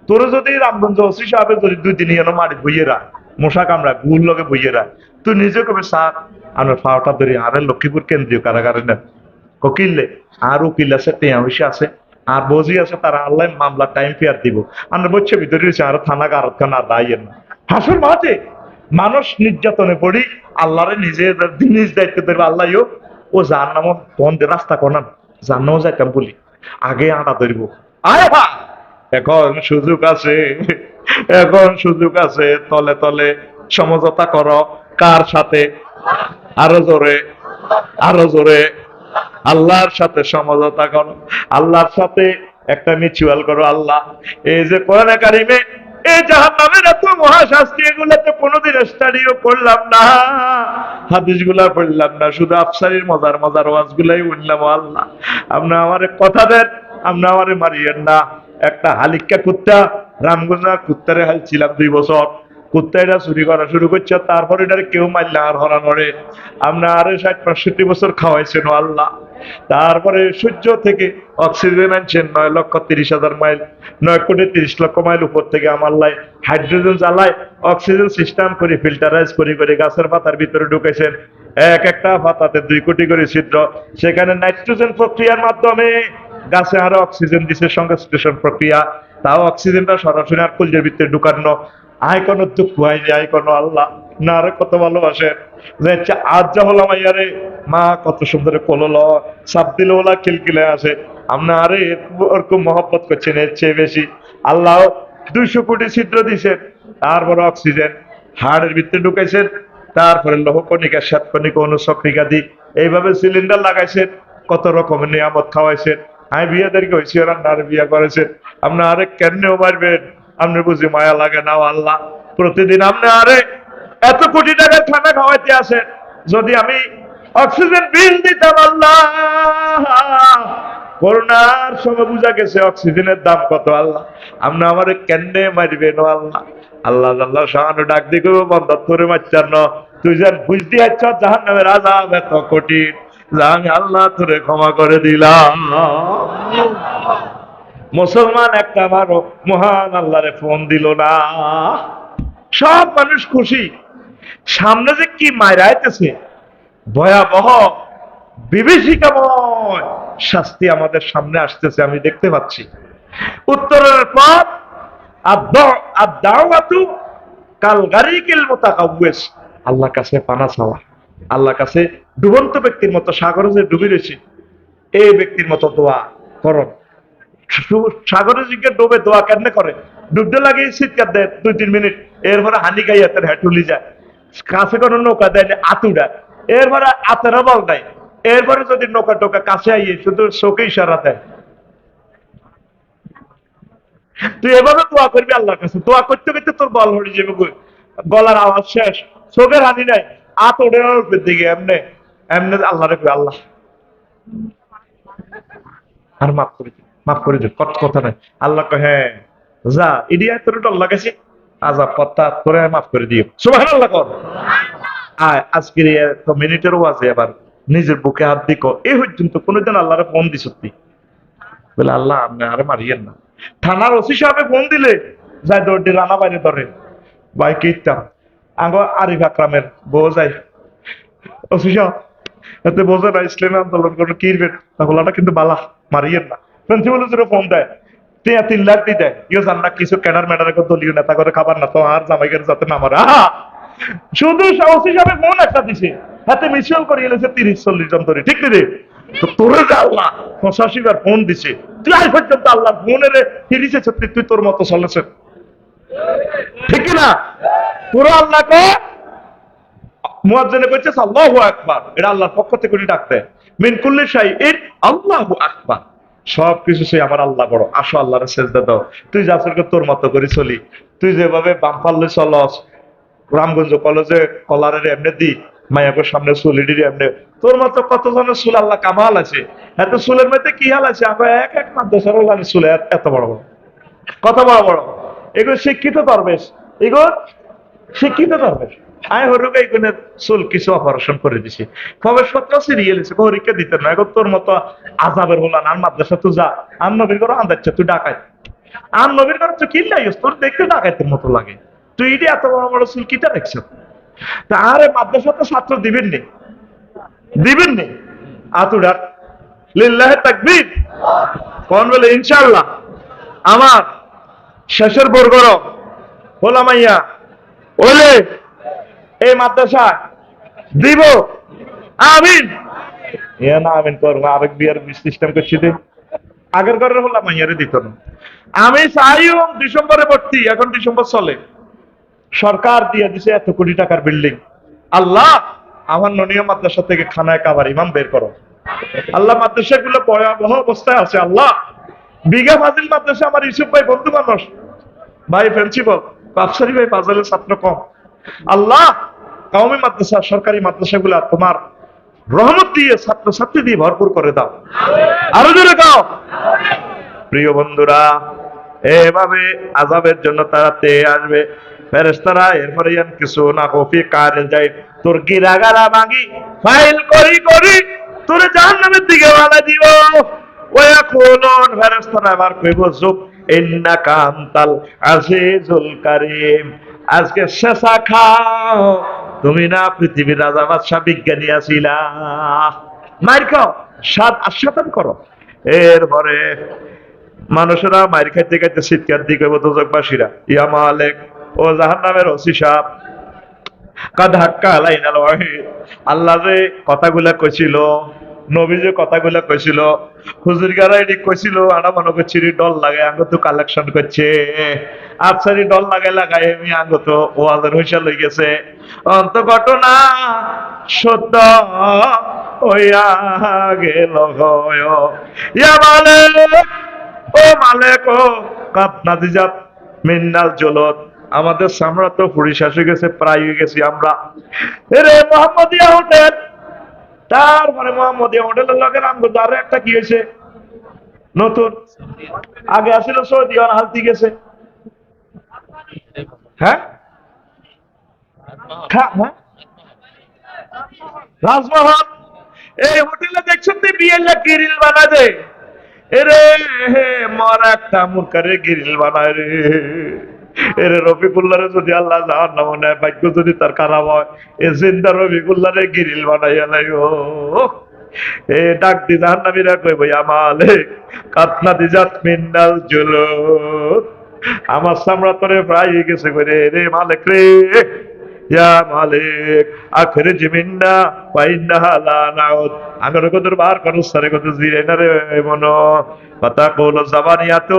তোর যদি রামগঞ্জ ওসি সাহেবের যদি 2 দিন এনে মারি বইয়েরা, মশা কামড়া গুল লগে বইয়েরা, তুই নিজে কবে স্যার আমার ফাওটা ধরি আরে লক্ষ্মীপুর কেন্দ্রীয় কারাগারে নেন, ককিললে আর উকিল আছে, টেয়া হইসে আছে, আর বজি আছে, তারা আল্লাহ মামলা টাইম ফেয়ার দিব। আমরা বলছে ভিতরে আর থানা কারখানা আর রাইয়েন না। হাসুর মাঠে মানুষ নির্যাতনে পড়ি, আল্লাহরে নিজের নিজ দায়িত্ব দেবে। আল্লাহ ও যার নাম বন্ধে রাস্তা কনান, যার নামও যাইতাম বলি, আগে আটা ধরবো। আয় হা, এখন সুযোগ আছে, এখন সুযোগ আছে, তলে তলে সমঝোতা করো। কার সাথে? আরো জোরে, আরো জোরে, আল্লাহর সাথে সমঝোতা করো, আল্লাহর সাথে একটা মিউচুয়াল করো। আল্লাহ এই যে কোরআনে কারিমে এই জাহান্নামের এত মহাশাস্তি, এগুলোতে কোনোদিন স্টাডিও করলাম না, হাদিস গুলা পড়লাম না, শুধু আফসারির মজার মজার ওয়াজ গুলাই উঠলাম। আল্লাহ আপনি আমার কথা দেন, আপনি আমারে মারিয়েন না। একটা হালিকা কুত্তা, রামগঞ্জা কুত্তারে হালছিলাম 2 বছর, কুত্তা এটা চুরি করা শুরু করছে, তারপরে এটারে কেউ মারলে আর হরা নড়ে। আপনার আরে 60-65 বছর খাওয়াইছেন আল্লাহ। তারপরে সূর্য থেকে অক্সিজেন আনছেন 9,30,000 মাইল, 9,30,00,000 মাইল উপর থেকে আমার লাই হাইড্রোজেন জ্বালায় অক্সিজেন সিস্টেম করে ফিল্টারাইজ করে করে গাছের পাতার ভিতরে ঢুকেছেন। এক একটা পাতাতে 2 কোটি করে ছিদ্র, সেখানে নাইট্রোজেন প্রক্রিয়ার মাধ্যমে গাছে আরো অক্সিজেন দিছে, সংশ্লেষণ প্রক্রিয়া, তাও অক্সিজেনটা সরাসরি আর কলজের ভিতরে ঢুকানো। আয় কোনো দুঃখ হয়নি, আয় কোনো আল্লাহ না আরে কত ভালোবাসেন, যে আজ যা হলাম আইয়ারে মা কত সুন্দর কোলল সাপ দিলে ওলা কিলকিলে আসে, আপনি আরে ওরকম মহব্বত করছেন এর চেয়ে বেশি। আল্লাহ 200 কোটি ছিদ্র দিছেন, তারপরে অক্সিজেন হাড়ের ভিতরে ঢুকাইছেন, তারপরে লৌহকণিকা শ্বেতকণিকা অনুচক্রিকা দি এইভাবে সিলিন্ডার লাগাইছেন, কত রকমের নিয়ামত খাওয়াইছেন। আমি বিয়েদেরকে হয়েছি রান্নার বিয়ে করেছেন, আপনি আরে কেমনেও মারবেন, আপনি বুঝি মায়া লাগে না আল্লাহ। প্রতিদিন আপনি আরে এত কোটি টাকার খানা খাওয়াইতে আসেন, যদি আমি অক্সিজেন বিল দিতাম আল্লাহ, করোনার সময় বুঝা গেছে অক্সিজেনের দাম কত আল্লাহ, আপনি আমারে কেমনে মারবেন ও আল্লাহ। আল্লাহ আল্লাহ সাহানো ডাক দিকে বন্ধ করে মারচার ন, তুই যেন বুঝ দিয়েছ জাহান্নামের আযাব এত কঠিন, আমি আল্লাহ তোরে ক্ষমা করে দিলাম। মুসলমান একটা বারো মহান আল্লাহরে ফোন দিল না। সব মানুষ খুশি, সামনে যে কি মাইরাইতেছে, ভয়াবহ বিভীষিকাময় শাস্তি আমাদের সামনে আসতেছে, আমি দেখতে পাচ্ছি। উত্তরের পর আদ-দাওয়াতু কাল গারিকিল মুতাকাওয়িস, আল্লাহর কাছে পানা চাওয়া, আল্লাহর কাছে ডুবন্ত ব্যক্তির মতো সাগরে যে ডুবে রয়েছে এই ব্যক্তির মতো দোয়া করো। সাগরে জিজ্ঞেস ডুবে দোয়া কেমনে করে, ডুবতে লাগে চিৎকার দেয় 2-3 মিনিট, এরপরে হানি গাই হাতের হেঁটুলি যায়, কাছে কোনো নৌকা দেয় আতুডা, এরপরে আতেরও বল দেয়, এরপরে যদি নৌকা টোকা কাছে আইয়ে শুধু চোখে ইশারা দেয়। তুই এভাবে দোয়া করবি আল্লাহর কাছে, দোয়া করতে করতে তোর বল হয়ে যাবে, গলার আওয়াজ শেষ, চোখের হানি নাই, আত ওঠে উপর দিকে, এমনে এমনে আল্লাহ রেখে আল্লাহ আর মাফ করে দিই, মাফ করে দিই, কথা নাই। আল্লাহ কয় হ্যাঁ যা ইডিয়া তোর আল্লাহ কাছে আজাব কথা তোরে মাফ করে দিও, সুবহানাল্লাহ কর। আজকের মিনিটের ওয়াজে আবার নিজের বুকে হাত দিকো, এই পর্যন্ত কোনোদিন আল্লাহরে ফোন দিস বলে আল্লাহ আপনি আরে মারিয়েন না। থানার ওসি সাহেব ফোন দিলে যাই দৌড়ি রানা বাইরে ধরে ভাই কীর্তাম আগ আরিফ আকরামের বউ যাই, ওসি সাহেব এতে বোঝে না ইসলামী আন্দোলন করবে কিরবেন, তাহলে কিন্তু বালা মারিয়েন না। প্রিন্সিপাল ফোন দেয় 3 লাখ দিয়ে দেয়, ইয়ে জান না কিছু ক্যাডার ম্যাডার দলীয় নেতা করে খাবার না তো আর জামাইকের যাতে না মারে। শুধু ওসি সাহেব ফোন একটা দিছে, হাতে মিছিল করে এনেছে 30-40 জন ধরে, ঠিক রে? তো তোরে যে আল্লাহ 85 বার ফোন দিছে, তুই আজ পর্যন্ত আল্লাহ ফোনের ফিরিছে সত্যি, তুই তোর মতো চলেছে, ঠিক না? পুরো আল্লাহকে মুয়াজ্জিনে কইছে আল্লাহু আকবার, এটা আল্লাহর পক্ষ থেকে ডাক দেয়, মিন কুল্লি শাইইন আল্লাহু আকবার, সবকিছু সে আমার আল্লাহ বড়, আসো আল্লাহর সেজদা দাও। তুই যা চলকে তোর মতো করে চলি, তুই যেভাবে বাম পাল্লে চলস, রামগঞ্জ কলেজে কলারের এমনি দি মায়াকের সামনে চুলিডির এমনি, তোর মতো কত জনের চুল আল্লাহ কামাল আছে, এত চুলের মধ্যে কি হাল আছে, আমরা এক মাদ্রাসার চুল এত বড় বড়, কত বড় বড়, এগুলো শিক্ষিত দরবেশ, এগুলো শিক্ষিত দরবেশ। আয় হরুক এইগুলো চুল কিছু অপারেশন করে দিছি, প্রবেশপত্র সিরিয়াল পরীক্ষা দিতে না, এখন তোর মতো আজাবের হলান আর মাদ্রাসা তুই যা, আর নবীর ঘর আন্দাচ্ছে তুই ডাকায়, আর নবীর ঘর তুই কিনলাই তোর দেখতে ডাকাইতের মতো লাগে, তুই এটি এত বড় বড় চুল কিটা দেখছ? তা আরে মাদ্রাসা তো ছাত্র দিবেন নি, দিবেন নি, আতুডার লিল্লাহে তাকবীর কোন বলে ইনশাআল্লাহ। আমার শেষের বর্গর হোলামাইয়া ওলে এই মাদ্রাসা দিব, আমিন না আমিন করবো, আরেক বিয়ার সিস্টেম করছি দে, আগের ঘরের হোলামাইয়ারে দিত না। আমি চাইও ডিসেম্বরে ভর্তি, এখন ডিসেম্বর চলে, সরকার দিয়ে দিছে এত কোটি টাকার বিল্ডিং, আল্লাহ আমার ননিয়া মাদ্রাসা থেকে খানায় কাবার ইমাম বের করো, আল্লাহ মাদ্রাসা গুলো ভয়াবহ অবস্থায় আছে, আল্লাহ বিঘা ফাজিল মাদ্রাসা আমার ইউসুফ ভাই বন্ধু মানুষ, ভাই প্রিন্সিপাল বাপসারি ভাই ফাজলের ছাত্র কম, আল্লাহ কওমি মাদ্রাসা সরকারি মাদ্রাসা গুলা তোমার রহমত দিয়ে ছাত্র ছাত্রী দিয়ে ভরপুর করে দাও, আরো জোরে দাও। প্রিয় বন্ধুরা, এভাবে আযাবের জন্য তারা তেয়ে আসবে ফেরেশতারা, এরপরে কিছু না কফি কারে যায়, তোর গিরাগারা ভাঙি ফাইল করি করি তোর জাহান্নামের দিকে বাধা দিব। ওয়া কুলুন, ফেরেশতারা আবার কইব যুক ইন্নাকা আনতাল আজিজুল কারীম, আজকে শেষা খাও, তুমি না পৃথিবীর রাজা বাদশা বিজ্ঞানী আছিলা, মাইর খাও, সাত আস্বাদন করো। এরপরে মানুষেরা মাইর খাইতে খাইতে চিৎকার দিয়ে কইব দোজকবাসীরা, ইয়া মালিক, ও জাহান্নামের ওসি সাহেব, কাদ হাক্কা আলাইনাল ওয়াহিদ। আল্লাহ যে কথাগুলা কইছিল, নবী যে কথাগুলা কইছিল, হুজুর গারা এটি কইছিল, আনা মনে করছি ডল লাগাই আঙ্গ তো কালেকশন করছে। আফসারি ডল লাগাই আমি আঙ্গ তো ওয়াজের হইসা লই গেছে। অন্ত ঘটনা সত্য হইয়া গেল হয়। ইয়া মালিক, ও মালিক, ও কাত নাদিজাত মিন্নাল জলত। আমাদের সামরা তো পুরি শেষ হয়ে গেছে, প্রায় হয়ে গেছি আমরা। এরে মোহাম্মদিয়া হোটেল, তারপরে মোহাম্মদিয়া হোটেলের লগে আমগো আরো একটা কি হয়েছে নতুন, আগে আসিল সৌদি, আর হালতি গেছে। হ্যাঁ হ্যাঁ, রাজমহল। এই হোটেলে দেখছেন তো বিয়েলা গ্রিল বানায় দে। এরে মরা একটা মুরকারে গ্রিল বানায় রে। এরে রফিকুল্লারে যদি আল্লাহ জাহান্নামে নেয়, ভাগ্য যদি তার খারাপ হয়, এ জিন্দা রফিকুল্লারে গ্রিল বানাইয়া নাই। ও এ ডাক দি জাহান্নামীরা কইব, ইয়া মালিক কাতনা দিজাত মিন্নাল জুলুদ। আমার সামরা তোরে প্রায় হয়ে গেছে করে রে মালিক রে। ইয়া মালিক আখরিজ মিন্না ওয়া ইন্নাহা লা নাউদ। আঙ্গর কদর বার করু সারে কত জিরে না রে মনো কথা কইলো জাবানিয়াতো।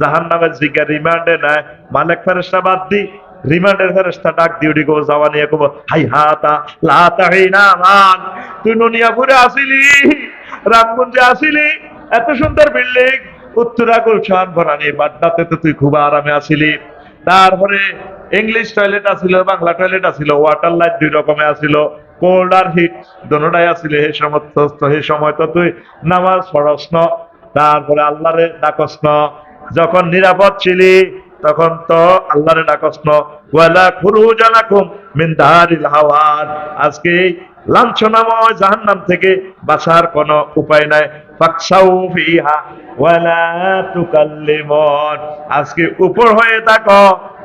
জাহান্নামের জিগা রিমান্ডে নাই, মালিক ফেরেশতা বাদ দি রিমান্ডের ফেরেশতা ডাক দি উঠি গো জাবানিয়া কব, হাই হাতা লা তাহিনা মান। তুই নুনিয়াপুরে আসিলি, রামগঞ্জে আসিলি, এত সুন্দর বিল্ডিং, উত্তরা গুলশান বনানী বাড্ডাতে তো তুই খুব আরামে আসিলি। তারপরে ইংলিশ টয়লেট আছিল, বাংলা টয়লেট আছিল, ওয়াটার লাইট দুই রকমে আছিল, কোল্ড আর হিট দোনোটাই আছিল। সেই সময় তো তুই নামাজ পড়স ন, তারপরে আল্লাহরে ডাকস ন। যখন নিরাপদ ছিলি তখন তো আল্লাহরে ডাকস ন। ওয়ালা খুরুজা লাকুম মিন দারিল হাওয়ান। আজকে লাঞ্ছনাময় জাহান্নাম থেকে বাঁচার কোনো উপায় নাই। ফাকসাউ ফিহা ওয়ালা তুকাল্লিমুন। আজকে উপর হয়ে থাকো,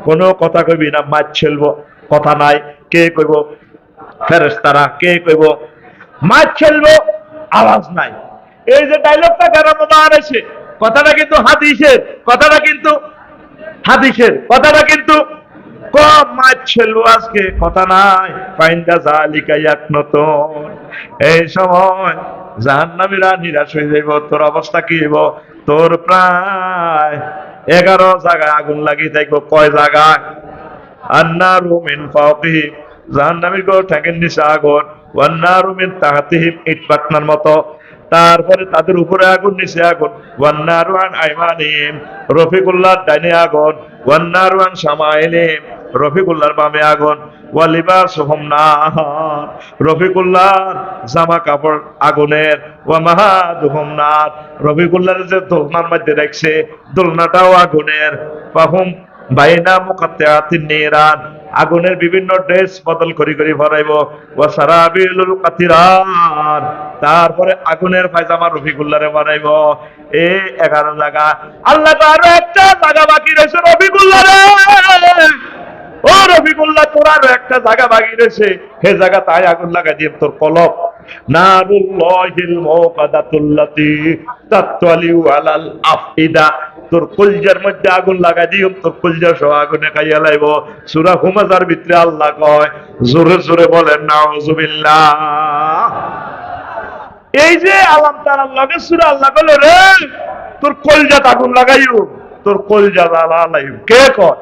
কোনো কথা কইবি না, মাছ ছেলবো, কথা নাই। কে কইব? ফেরেশতারা। কে কইব? মাছ ছেলবো, আওয়াজ নাই। এই যে ডায়লগটা কেন বানাইছে, কথাটা কিন্তু হাদিসের, কথাটা কিন্তু হাদিসের, কথাটা কিন্তু কম। মাছ ছেলবো আজকে, কথা নাই। ফাইন্দা জালিকা ইয়াকনতুন। এই সময় জাহান্নামীরা নিরাশ হয়ে যাইব। তোর অবস্থা কি হইব? তোর প্রায় 11 জায়গায় আগুন লাগিয়ে থাকবো। কয় জায়গায়? আন্নারু মিন ফাওকিহিম, জাহান্নামীর গো ঠ্যাঙের নিচে আগুন। ওয়ান্নারু মিন তাহতিহিম, ইট পাটনার মতো। তারপরে তাদের উপরে আগুন, নিচে আগুন। ওয়ান্নারু আন আইমানিহিম, রফিকুল্লাহর ডাইনে আগুন। ওয়ান্নারু আন শামাইলিহিম, রফিকুল্লাহর বামে আগুন। ওয়ালিবাসুহুম নার, রফিকুল্লাহর জামা কাপড় আগুনের। ওয়া মাহাদুহুম নার, রফিকুল্লাহর যে দোলনার মধ্যে রাখছে দোলনাটাও আগুনের। ফাহুম বাইনা মুকাত্তাআতিন নিরান, আগুনের বিভিন্ন ড্রেস বদল করি করি ভরাইব। ওয়া সারাবিলুল কাতিরান, তারপরে আগুনের পায়জামা রফিকুল্লাহরে বানাইব। এই 11 জায়গা। আল্লাহ তো আরো একটা জায়গা বাকি রয়েছে রফিকুল্লাহরে। ও রফিকুল্লাহ, তোর আরো একটা জায়গা বাকি রয়েছে, হে জায়গা তাই আগুন লাগাই দিয়ে তোর কলব। নারুল্লাহিল মুকাদাতুল্লাতি তাতওয়ালিউ আলাল আফইদা, তোর কলজার মধ্যে আগুন লাগাই দিও, তোর কলজা সহ আগুনে খাইয়া লাইব। সূরা হুমাযার ভিতরে আল্লাহ কয়, জোরে জোরে বলেন নাউযুবিল্লাহ। এই যে আলাম তাআলার লগে সূরা আল্লাহ কইল, রে তোর কলজাত আগুন লাগাইও, তোর কলজা জ্বালাইও। কে কয়?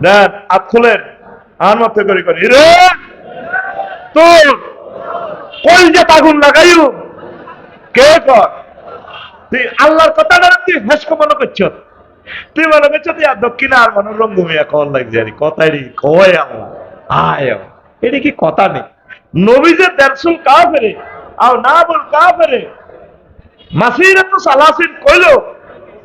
দেন হাত খুলেন, আর মত করে করি, রে তোর কলজাত আগুন লাগাইও। কে কয়? তুই আল্লাহর কথাটা তুই হেসক মনে করছ, তুই মনে করছ তুই আর দক্ষিণে আর মনে রঙ্গমিয়া কল লাগছে আর কথাই কয় আল্লাহ আয়। এটা কি কথা নেই? নবী যে দেরসুল কাফেরে আও না বল কাফেরে মাসিরাতু সালাসিন কইলো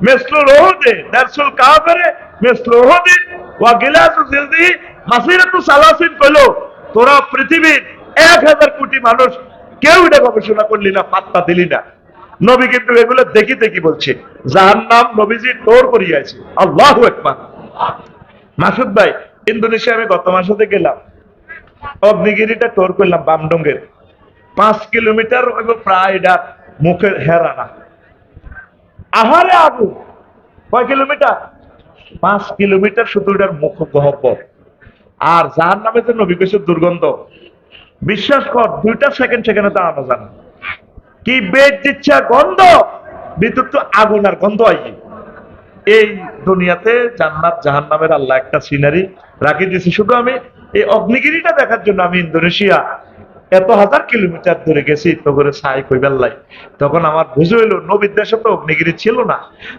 মিসলুল উহুদে, দেরসুল কাফেরে মিসলুল উহুদে ওয়া গিলাসু জিলদি মাসিরাতু সালাসিন কইলো। তোরা পৃথিবীর 1000 কোটি মানুষ কেউ এটা গবেষণা করলি না, পাত্তা দিলি না। নবী কিন্তু এগুলো দেখি দেখি বলছে জাহান্নাম নবীজি টোর করিয়াছে। আল্লাহু আকবার। মাসুদ ভাই, ইন্দোনেশিয়া আমি গত মাসে গেলাম, অগ্নিগিরিটা টোর করলাম, বামডঙ্গের 5 কিলোমিটার হইব প্রায়, এটা মুখের হেরানা। আহারে আগুন। কয় কিলোমিটার? 5 কিলোমিটার শুধু এটার মুখ গহ্বর। আর জাহান্নামে যে নবী কইছে দুর্গন্ধ, বিশ্বাস কর 2টা সেকেন্ড সেখানে দাঁড়ানো যায় না। কি বেদ দিচ্ছে গন্ধ, ভিতর তো আগুন আর গন্ধ আইয়ে। এই দুনিয়াতে জান্নাত জাহান্নামের আল্লাহ একটা সিনারি রাখি দিয়েছে। শুধু আমি এই অগ্নিগিরিটা দেখার জন্য আমি ইন্দোনেশিয়া এত হাজার কিলোমিটার দূরে গেছি তো করে সাই কইবেল্লাই। তখন আমার বুঝে হইলো নবীর দেশে তো অগ্নিগিরি ছিল না,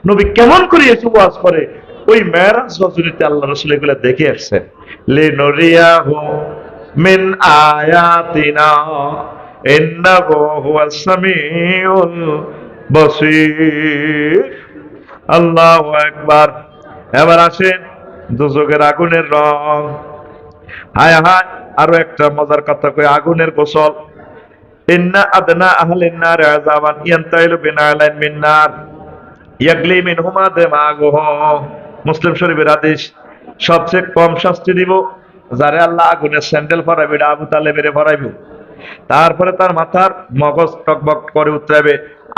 নবী কেমন করে এসে ওয়াজ করে। ওই মেরাজ রজনীতে আল্লাহ রাসূল এগুলো দেখে আসছেন। লিনুরিয়াহু মিন আয়াতিনা ইন্নাহু হুয়াস সামিউল বাসীর। আল্লাহু আকবার। এবার আসেন দুজকের আগুনের রং। হায় হায়, আরো একটা মজার কথা কই, আগুনের গোসল। ইন্না আদনা আহলিন নার আযাবান ইয়ানতাইলু বিনালাইন মিন নার ইয়াগলি মিনহুমা দিমাগুহু। মুসলিম শরীফের হাদিস। সবচেয়ে কম শাস্তি দিব যারে আল্লাহ আগুনের স্যান্ডেল পরাইবে, এটা আবু তালেবের পরাইবে। তারপরে তার মাথার মগজ টকবক করে উতরাবে।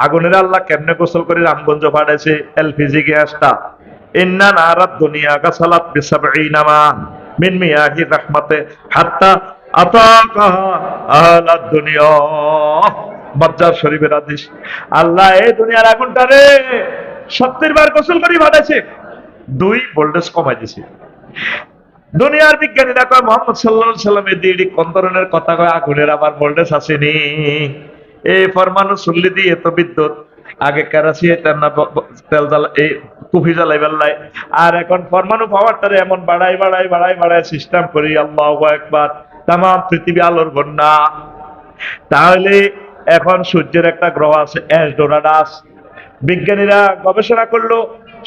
আগুনের আল্লাহ কেমনে গোসল করে রামগঞ্জ পাঠাইছে এলপিজি গ্যাসটা। ইন্না নারাদ দুনিয়া গাসালাত বিসাবঈনা মান মিন মিয়াহি রাহমাতে হাত্তা আতাকাহা আহলাদ দুনিয়া। বাজ্জার শরীফের হাদিস। আল্লাহ এই দুনিয়ার আগুনটারে 70 বার গোসল করে পাঠাইছে, 2 ভোল্টেজ কমাই দিছে। দুনিয়ার বিজ্ঞানীরা কয় মোহাম্মদ সাল্লাল্লাহু আলাইহি সাল্লামের দিদি কোন ধরনের কথা কয়, আগুনের আবার ভোল্টেজ আসেনি। এই পরমাণু চুল্লি দিয়ে তো বিদ্যুৎ আগে কেরাসিন তেল জ্বালা এই কুফি জ্বালাই বেল্লাই, আর এখন পরমাণু পাওয়ারটারে এমন বাড়াই সিস্টেম করি। আল্লাহু আকবার। তাম পৃথিবী আলোর বন্যা। তাহলে এখন সূর্যের একটা গ্রহ আছে এসডোরাডাস। বিজ্ঞানীরা গবেষণা করলো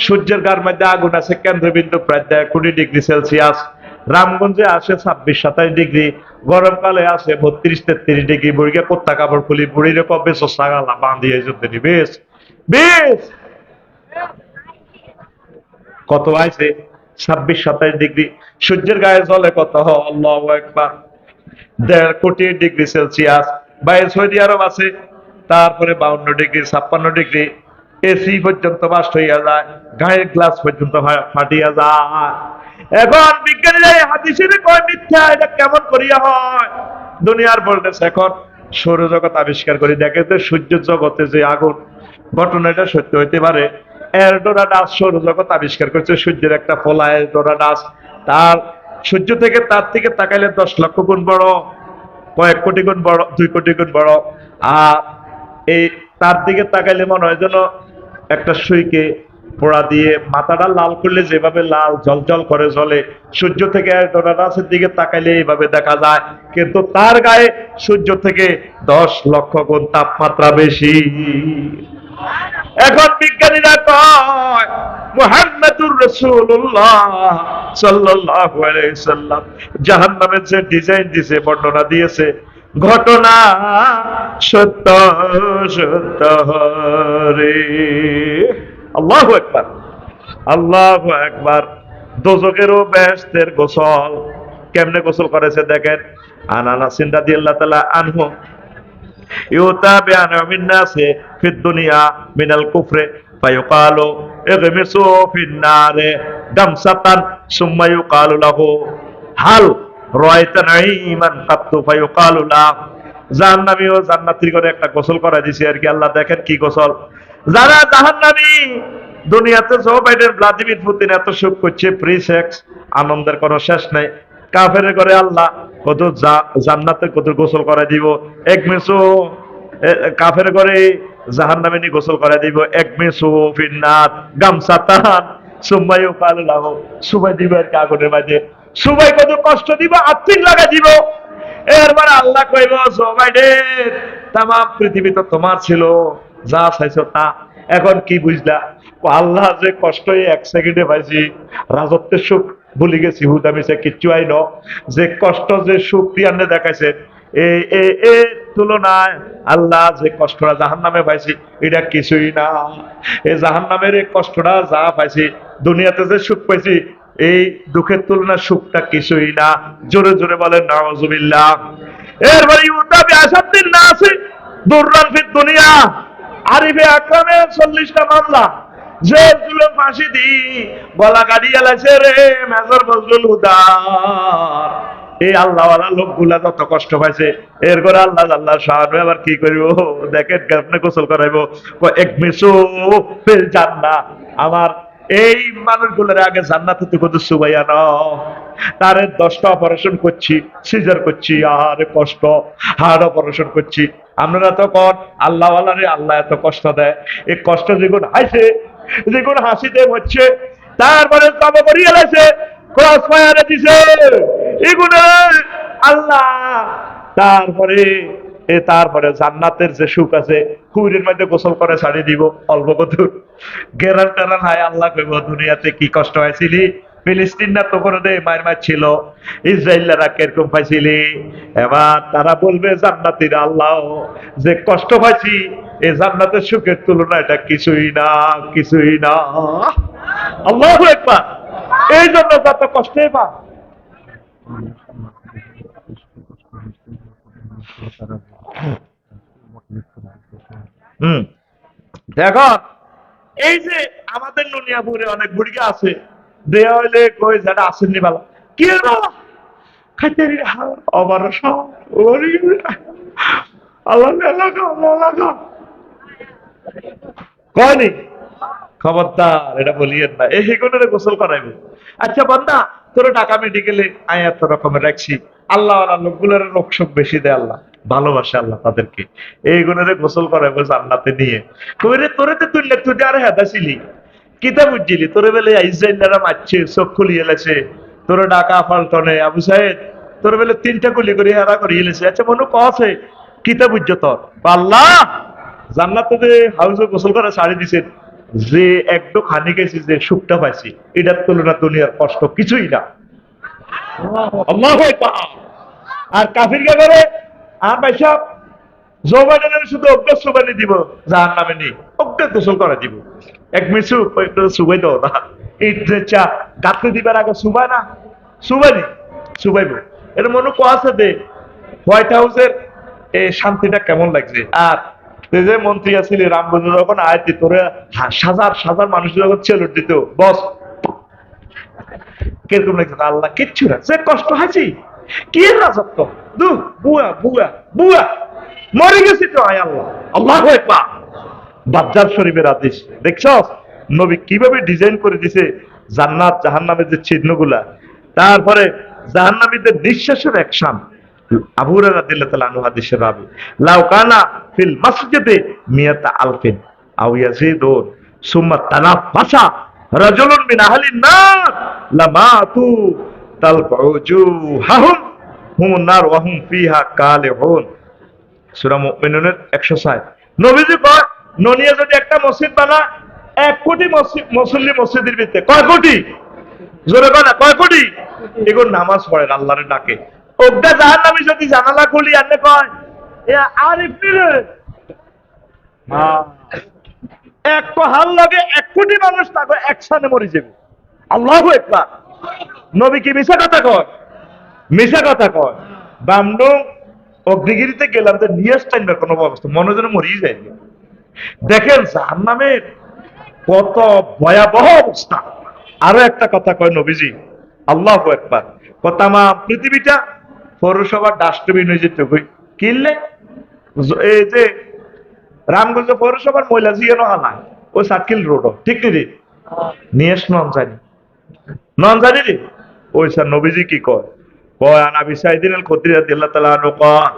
সূর্যের গার মধ্যে আগুন আছে কেন্দ্রবিন্দু প্রায় 20 ডিগ্রি সেলসিয়াস। রামগঞ্জে আসে 26-27 ডিগ্রি, গরমকালে আসে 32-33 ডিগ্রি। বুড়িকে কোত্তা কাপড় খুলি, বুড়ির বেশ সাগালা বাঁধিয়ে যেতে বেশ বেশ কত আছে 26-27 ডিগ্রি। সূর্যের গায়ে জলে কত? আল্লাহু আকবার, 1.5 কোটি ডিগ্রি সেলসিয়াস। বাইরে সৌদি আরব আছে, তারপরে 52 ডিগ্রি 56 ডিগ্রি। এসি পর্যন্ত বাস্ট হইয়া যায়, গায়ের গ্লাস পর্যন্ত ফাটিয়া যায়। এখন বিজ্ঞানীরা এই হাদিসের কয় মিথ্যা, এটা কেমন করিয়া হয়? দুনিয়ার ভোল্টেজ এখন সৌরজগৎ আবিষ্কার করে দেখে যে সূর্য জগতে যে আগুন, ঘটনাটা সত্য হইতে পারে। এলডোরাডাস সৌরজগৎ আবিষ্কার করছে, সূর্যের একটা ফলা এলডোরাডাস। তার সূর্য থেকে তার থেকে তাকাইলে 10 লক্ষ গুণ বড়, কয়েক কোটি গুণ বড়, 2 কোটি গুণ বড়। আর এই তার দিকে তাকাইলে মনে হয় যেন একটা সুইকে পোড়া দিয়ে মাথাটা লাল করলে যেভাবে লাল জলজল করে জ্বলে, সূর্য থেকে এলডোরাডাসের দিকে তাকাইলে এইভাবে দেখা যায়। কিন্তু তার গায়ে সূর্য থেকে 10 লক্ষ গুণ তাপমাত্রা বেশি। এখন বিজ্ঞানীরা কয় মুহাম্মাদুর রাসূলুল্লাহ সাল্লাল্লাহু আলাইহি সাল্লাম জাহান্নামের যে ডিজাইন দিয়েছে, বর্ণনা দিয়েছে, ঘটনা সত্য সত্য রে। আল্লাহু আকবার, আল্লাহু আকবার। দোজখেরও বেহেশতের গোসল কেমনে গোসল করেছে দেখেন। আনাস রাদিয়াল্লাহু তাআলা আনহু ইউতা বিআনামিন নাসি ফিদ দুনিয়া মিনাল কুফরে ফায়ুকালু ইগমিসু ফিন নারে গামসাতান সুম্মা ইউকালু লাহু হাল রাআইতা নাঈমান কাত্তু ফায়ুকালু লা। জাহান্নামী ও জান্নাতীর করে একটা গোসল করা দিয়েছে আর কি। আল্লাহ দেখেন কি গোসল। যারা জাহান্নামী, দুনিয়াতে জো বাইডেন ভ্লাদিমির পুতিন এত সুখ করছে, ফ্রি সেক্স, আনন্দের কোনো শেষ নাই। কাফের করে আল্লাহ কত জান্নাতে কত গোসল করে দিব। এক মেসো কাফের করে জাহান্নামে গোসল করে দিব। এক মেসো ফিন্নাত গামসাতান সুমাইও কালো লাভ সুমাই দিব আর কি আগুনের মাঝে। সুমাই কত কষ্ট দিব, আত্মিক লাগা দিব। এরপর আল্লাহ কইব সোমাইডের তাম পৃথিবী তো তোমার ছিল, যা চাইছো তা। এখন কি বুঝলা? আল্লাহ যে কষ্ট 1 সেকেন্ডে পাইছি, রাজত্বের সুখ ভুলে গেছি, হুদামিছে কিচ্ছু আইন। যে কষ্ট যে সুখ তিয়ান্নে দেখাইছে, এই তুলনায় আল্লাহ যে কষ্টটা জাহান্নামে পাইছি এটা কিছুই না। এই জাহান্নামের এই কষ্টটা যা পাইছি, দুনিয়াতে যে সুখ পাইছি, এই দুঃখের তুলনায় সুখটা কিছুই না। জোরে জোরে বলেন নাউজুবিল্লাহ। এরপরে ইউতাবি আসাদ্দিন নাসি দুররান ফিদ দুনিয়া। আরিফে আকরামের 40টা মামলা, যে জুলুম ফাঁসি দি গলা কাটিয়ে লাইছে রে মেজর বজলুল হুদা। এই আল্লাহওয়ালা লোকগুলা যত কষ্ট পাইছে, এর করে আল্লাহ শাহানু আবার কি করবো দেখেন, আপনি গোসল করাইবো এক মিসু ফিল জান্নাহ। আমার এই মানুষগুলোর আগে জান্নাতে তো কত সুবাইয়া ন, তারে 10টা অপারেশন করছি, সিজার করছি, আর কষ্ট, হার্ট অপারেশন করছি। আপনারা তো কন আল্লাহওয়ালারে আল্লাহ এত কষ্ট দেয়, এই কষ্ট যেগুলো হাসে, যেগুলো হাসিতে হচ্ছে, তারপরে তবে করিয়ে গেছে, ক্রস ফায়ারে দিছে এগুলো আল্লাহ। তারপরে জান্নাতের যে সুখ আছে, কুইরের মধ্যে গোসল করে ছাড়িয়ে দিব অল্প কত গেরান টেরান হায়। আল্লাহ কইব দুনিয়াতে কি কষ্ট হয়েছিলি, ফিলিস্তিনরা তো করে দে মায়ের মার ছিল, ইসরায়েলরা কিরকম পাইছিলি। এবার তারা বলবে জান্নাতীরা আল্লাহ যে কষ্ট পাইছি, এই জান্নাতের সুখের তুলনা এটা কিছুই না, কিছুই না। আল্লাহু আকবার। এই জন্য যত কষ্টে পা দেখো, এই যে আমাদের নুনিয়াপুরে অনেক বুড়িয়া আছে, দেয়া হইলে কই যারা আসেননি ভালো কি বাবা খাইতে আমার সব আল্লাহ কয়নি। খবরদার এটা বলিয়েন না, এই হেগুনের গোসল করাইবো। আচ্ছা বন্দা, তোর ঢাকা মেডিকেলে আয় এত রকমের রাখছি, আল্লাহ লোকগুলোর রোগ শোক বেশি দেয় আল্লাহ, ভালোবাসে আল্লাহ তাদেরকে, এই গুণের গোসল করাইবো জান্নাতে নিয়ে। কইরে তোরে তো তুই আর হেদা ছিলি, কিতা বুঝছিলি তোরে বেলে ইসরায়েলরা মারছে, চোখ খুলিয়ে এলেছে, তোরে ঢাকা ফাল্টনে আবু সাহেদ তোর বেলে 3টা গুলি করে হেরা করিয়ে এলেছে। আচ্ছা মনে কছে কিতা বুঝছ তোর আল্লাহ জান্নাতে হাউসে গোসল করে ছাড়ি দিছেন, যে একটু খানি গেছি যে সুখটা পাইছি, এটার তুলনা দুনিয়ার কষ্ট কিছুই না। আল্লাহু আকবার। আর কাফির কে করে আর ভাই সব জোবানের শুধু অজ্ঞ সুবানি দিব, জাহান্নামে নেই অজ্ঞ গোসল করে দিব, এক মিনিট একটু সুবাই দাও না, এই চা গাতে দিবার আগে সুবাই না, সুবাইনি সুবাইব। এর মনে আছে দে হোয়াইট হাউসের এই শান্তিটা কেমন লাগছে। আর যে মন্ত্রী আসলে রামগঞ্জ যখন আয়তি তোরে হাজার হাজার মানুষ যখন ছেলে দিত বস কিরকম লাগছে, আল্লাহ কিচ্ছু না, সে কষ্ট হাসি কি রাজত্ব দু বুয়া বুয়া বুয়া মরে গেছি তো আয় আল্লাহ। আল্লাহু আকবার। বাজ্জার শরীফের আদেশ দেখছ নবী কিভাবে ডিজাইন করে দিছে জান্নাত জাহান্নামের যে চিহ্নগুলা, তারপরে জাহান্নামীদের নিঃশ্বাসের অ্যাকশন। আবু হুরায়রা রাদিয়াল্লাহু তাআলা আনহু হাদিসে রাবি লাউ কানা ফিল মসজিদে মিয়াতা আলফিন আও ইয়াজিদুন সুম্মা তানাফাসা রাজুলুন মিন আহলিন নার লামাতু তালফুজুহাহুম হুমুন নার ওয়া হুম ফিহা কালিহুন। সূরা মুমিনুনের 160। নবীজি কয় ননিয়া যদি একটা মসজিদ বানা 1 কোটি মুসল্লি মসজিদের ভিতরে, কয় কোটি জোরে কয় না, কয় কোটি এগুলো নামাজ পড়ে আল্লাহরে ডাকে, ওগা জাহান্নামী যদি জানালা খুলি আনে কয় এ আরিফ রে এক হাল লাগে 1 কোটি মানুষ তাকে একসাথে মরে যাবে। আল্লাহু আকবার। নবী কি মিছা কথা কয়? মিছা কথা কয়। বামনো অগ্নিগিরিতে গেলাম তো নিয়ে আসতেন না কোনো অবস্থা, মনে যেন মরিয়ে যায়। দেখেন জাহান্নামের কত ভয়াবহ অবস্থা। আরো একটা কথা কয় নবীজি, আল্লাহু আকবার, তামাম পৃথিবীটা পৌরসভার ডাস্টবিন হয়ে যেত কিনলে, এই যে রামগঞ্জ পৌরসভার ময়লা জিয়ানো হালায় ওই সার্কিল রোড ঠিক রে নিয়ে নন জানি নন জানি রে ওই স্যার নবীজি কি কয়, কয় আন আবি সাইদিন আল খুদরি রাদিয়াল্লাহু তাআলা আনহু قال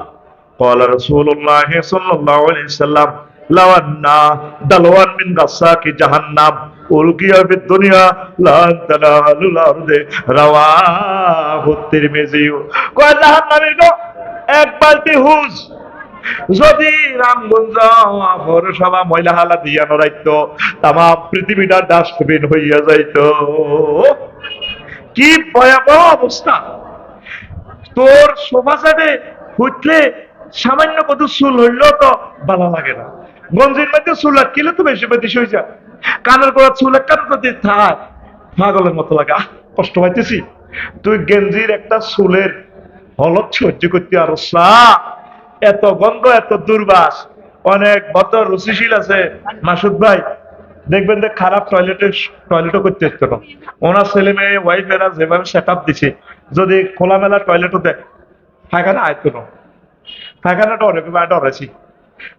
قال رسول الله صلى الله عليه وسلم لو ان دلوان من غساق جهنم উলকিয়া ফিদ দুনিয়া লা তানালুল আরদে রাওয়াহু তিরমিজি। কয় জাহান্নামীর গো এক বালতি হুজ যদি রামগঞ্জ পৌরসভা ময়লা হালা দিয়া নড়াইত, তাম পৃথিবীটা ডাস্টবিন হইয়া যাইত। কি ভয়াবহ অবস্থা। তোর সোফা সেটে হুটলে সামান্য কত চুল হইলেও তো ভালো লাগে না, গঞ্জির মধ্যে চুল আটকিলে তো বেশি বেশি হয়ে যায়, কানের গোড়া চুল একটা যদি থাক পাগলের মতো লাগে, কষ্ট পাইতেছি। তুই গেঞ্জির একটা চুলের হলত সহ্য করতে আর এত গন্ধ এত দুর্বাস। অনেক ভদ্র রুচিশীল আছে মাসুদ ভাই, দেখবেন যে খারাপ টয়লেটও করতে হচ্ছে না। ওনার ছেলে মেয়ে ওয়াইফেরা যেভাবে সেট আপ দিছে, যদি খোলামেলা টয়লেটও দেয়, পায়খানা আয়তো না, পায়খানাটা অনেক ডরাইছি।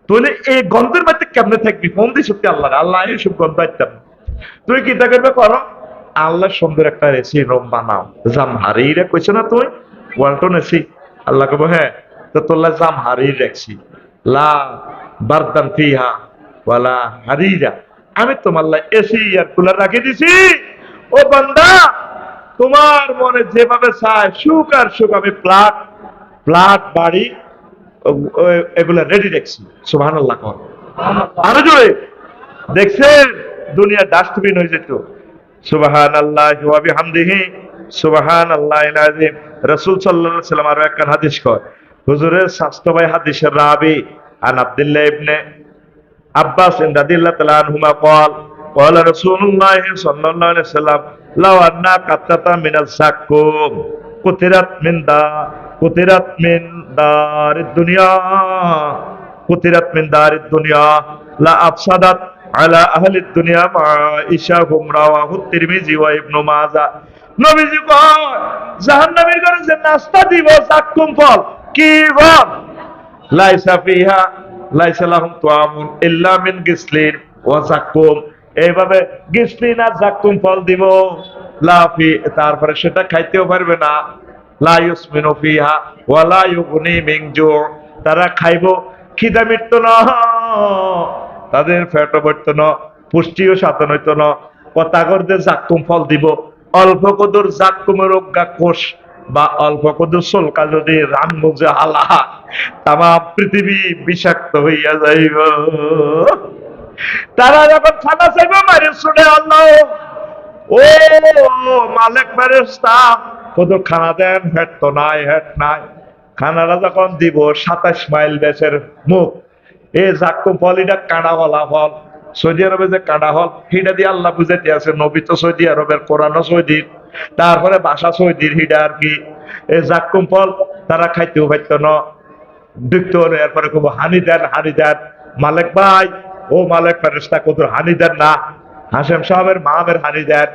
তাহলে এই গন্ধের মধ্যে কেমনে থাকবি? ফোন দিয়ে সত্যি আল্লাহ আল্লাহ এইসব গন্ধ আইতাম। তুই কি তা করবে করো, আল্লাহ সুন্দর একটা রেসি রুম বানাও। জাম হারিয়ে কইছো না তুই ওয়ালটন এসি, আল্লাহ কব হ্যাঁ, তো তোল্লা জাম হারিয়ে রাখছি, লা বারদান ফিহা ওয়ালা হারিরা, আমি তোমার লাই এসি আর কুলার রাখে দিছি। ও বান্দা, তোমার মনে যেভাবে চায় সুখ আর সুখ আমি ফ্ল্যাট ফ্ল্যাট বাড়ি এগুলা রেডি রাখছি। সুবহানাল্লাহ কর আরো জোরে। দেখছেন দুনিয়া ডাস্টবিন হয়ে যেত। সুবহানাল্লাহি ওয়া বিহামদিহি সুবহানাল্লাহিল আযীম। রাসূল সাল্লাল্লাহু আলাইহি ওয়াসাল্লাম আরো একখান হাদিস কয়, হুজুরের স্বাস্থ্য ভাই হাদিসের রাবি আন আব্দুল্লাহ ইবনে আব্বাস রাদিয়াল্লাহু তাআলা আনহুমা قال قال رسول الله صلى الله عليه وسلم لو أن قطة من الزقوم قطرت من دار الدنيا قطرت من دار الدنيا لا أفسدت على أهل الدنيا معيشهم رواه الترمذي وابن ماجه। নবীজি কয় জাহান্নামীর ঘরে যে নাস্তা দিব জাক্কুম ফল, কি ফল? লাইসা ফিহা লাইসা লাহুম তুআমুন ইল্লা মিন গিসলিন ওয়া জাক্কুম। এইভাবে গিসলিন আর জাক্কুম ফল দিব, লাফি তারপরে সেটা খাইতেও পারবে না। লা ইউসমিনু ফিহা ওয়া লা ইউগনি মিন জু, তারা খাইবো খিদা মিটতো না, তাদের পেটও ভরতো না, পুষ্টিও সাধন হইতো না। কথা করতে জাক্কুম ফল দিব, অল্প কদর জাক্কুমের অজ্ঞা কোষ বা অল্প কদর সলকা যদি রান মুজে হালা, তামাম পৃথিবী বিষাক্ত হইয়া যাইব। তারা যখন খানা চাইব মারে শুনে আল্লাহ, ও মালিক ফেরেশতা কদর খানা দেন, হেড তো নাই, হেড নাই। খানাটা যখন দিব 27 মাইল দেশের মুখ, এ জাক্কুম ফল এটা কাঁড়াওয়ালা ফল। সৌদি আরবে যে কাঁড়া ফল হিডা দিয়ে আল্লাহ বুঝাইতে আছে, নবী তো সৌদি আরবের, কোরআনও সৌদির, তারপরে ভাষা সৌদির, হিডা আর কি। এই জাক্কুম ফল তারা খাইতেও পাইত না, দেখতে হলে এরপরে খুব হানি দেন, হানি দেন। মালিক ভাই, ও মালিক ফেরেশতা কদর হানি দেন না, হাসেম সাহেবের মামের হানি দেন।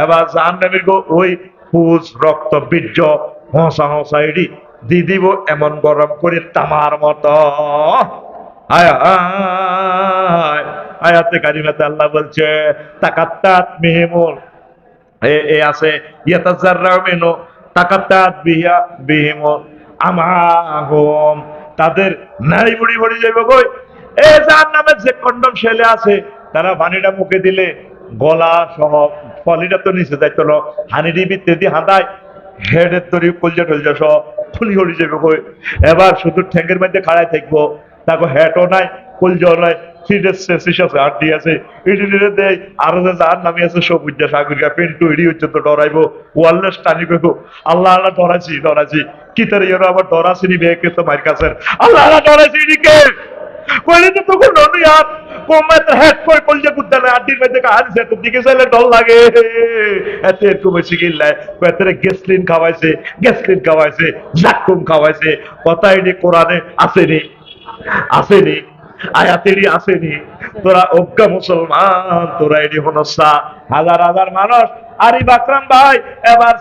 এবার জাহান্নামীর ওই পুজ রক্ত বীর্য হসা হসা এডি দি দিব এমন গরম করে তামার মতো। আয়াতে কারিমাতে আল্লাহ বলছে তাকাত্তাত মিহিমুল এ আছে ইয়াতাজাররাউ মিনু তাকাত্তাত বিহা বিহিমুল আমাহুম, তাদের নারী বুড়ি ভরে যাবে কই। এ জাহান্নামের যে কন্ডম ছেলে আছে, তারা পানিটা মুখে দিলে গলা সহ পলিটা তো নিচে যাইতো না, হানিডি ভিতরে দিয়ে হাঁদায় হেডের তরি কলজা টলজা সহ খুলি হয়ে যাবে কই। এবার শুধু ঠ্যাঙ্গের মধ্যে খাড়াই থাকবো, তাকে হেটও নাই, কলজাও নাই, হাড্ডি আছে, ইডি দেয়। আরো যে যার নামে আছে সবুজ সাগরিকা পেন্টু ইডি হচ্ছে তো ডরাইবো, ওয়ারলেস টানি করবো। আল্লাহ আল্লাহ ডরাইছি ডরাইছি, কি তার ইয়েরো আবার ডরাছিনি বেকে তো মার কাছে, আল্লাহ আল্লাহ ডরাইছি ইডিকে কইলে তো তখন ননু यार কোমে তো হেড কই কলজা কুদ্দা না আড্ডির মধ্যে কাজ সে তো দিকে চাইলে ডর লাগে। এত একটু বেশি গিল্লায় কয়েকটা গ্যাসলিন খাওয়াইছে, গ্যাসলিন খাওয়াইছে, জাক্কুম খাওয়াইছে। কথা এটি কোরআনে আসেনি, আসেনি, আয়াতেরই আসেনি। তোরা অজ্ঞা মুসলমান, তোরা এটি হনসা হাজার হাজার মানুষ। আরিফ আকরাম ভাই এবার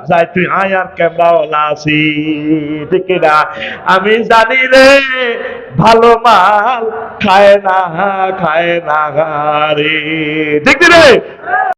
যাই তুই আয় আর ক্যামেরা আছি ঠিক না? আমি জানি রে ভালো মাল খায় না রে, ঠিক রে।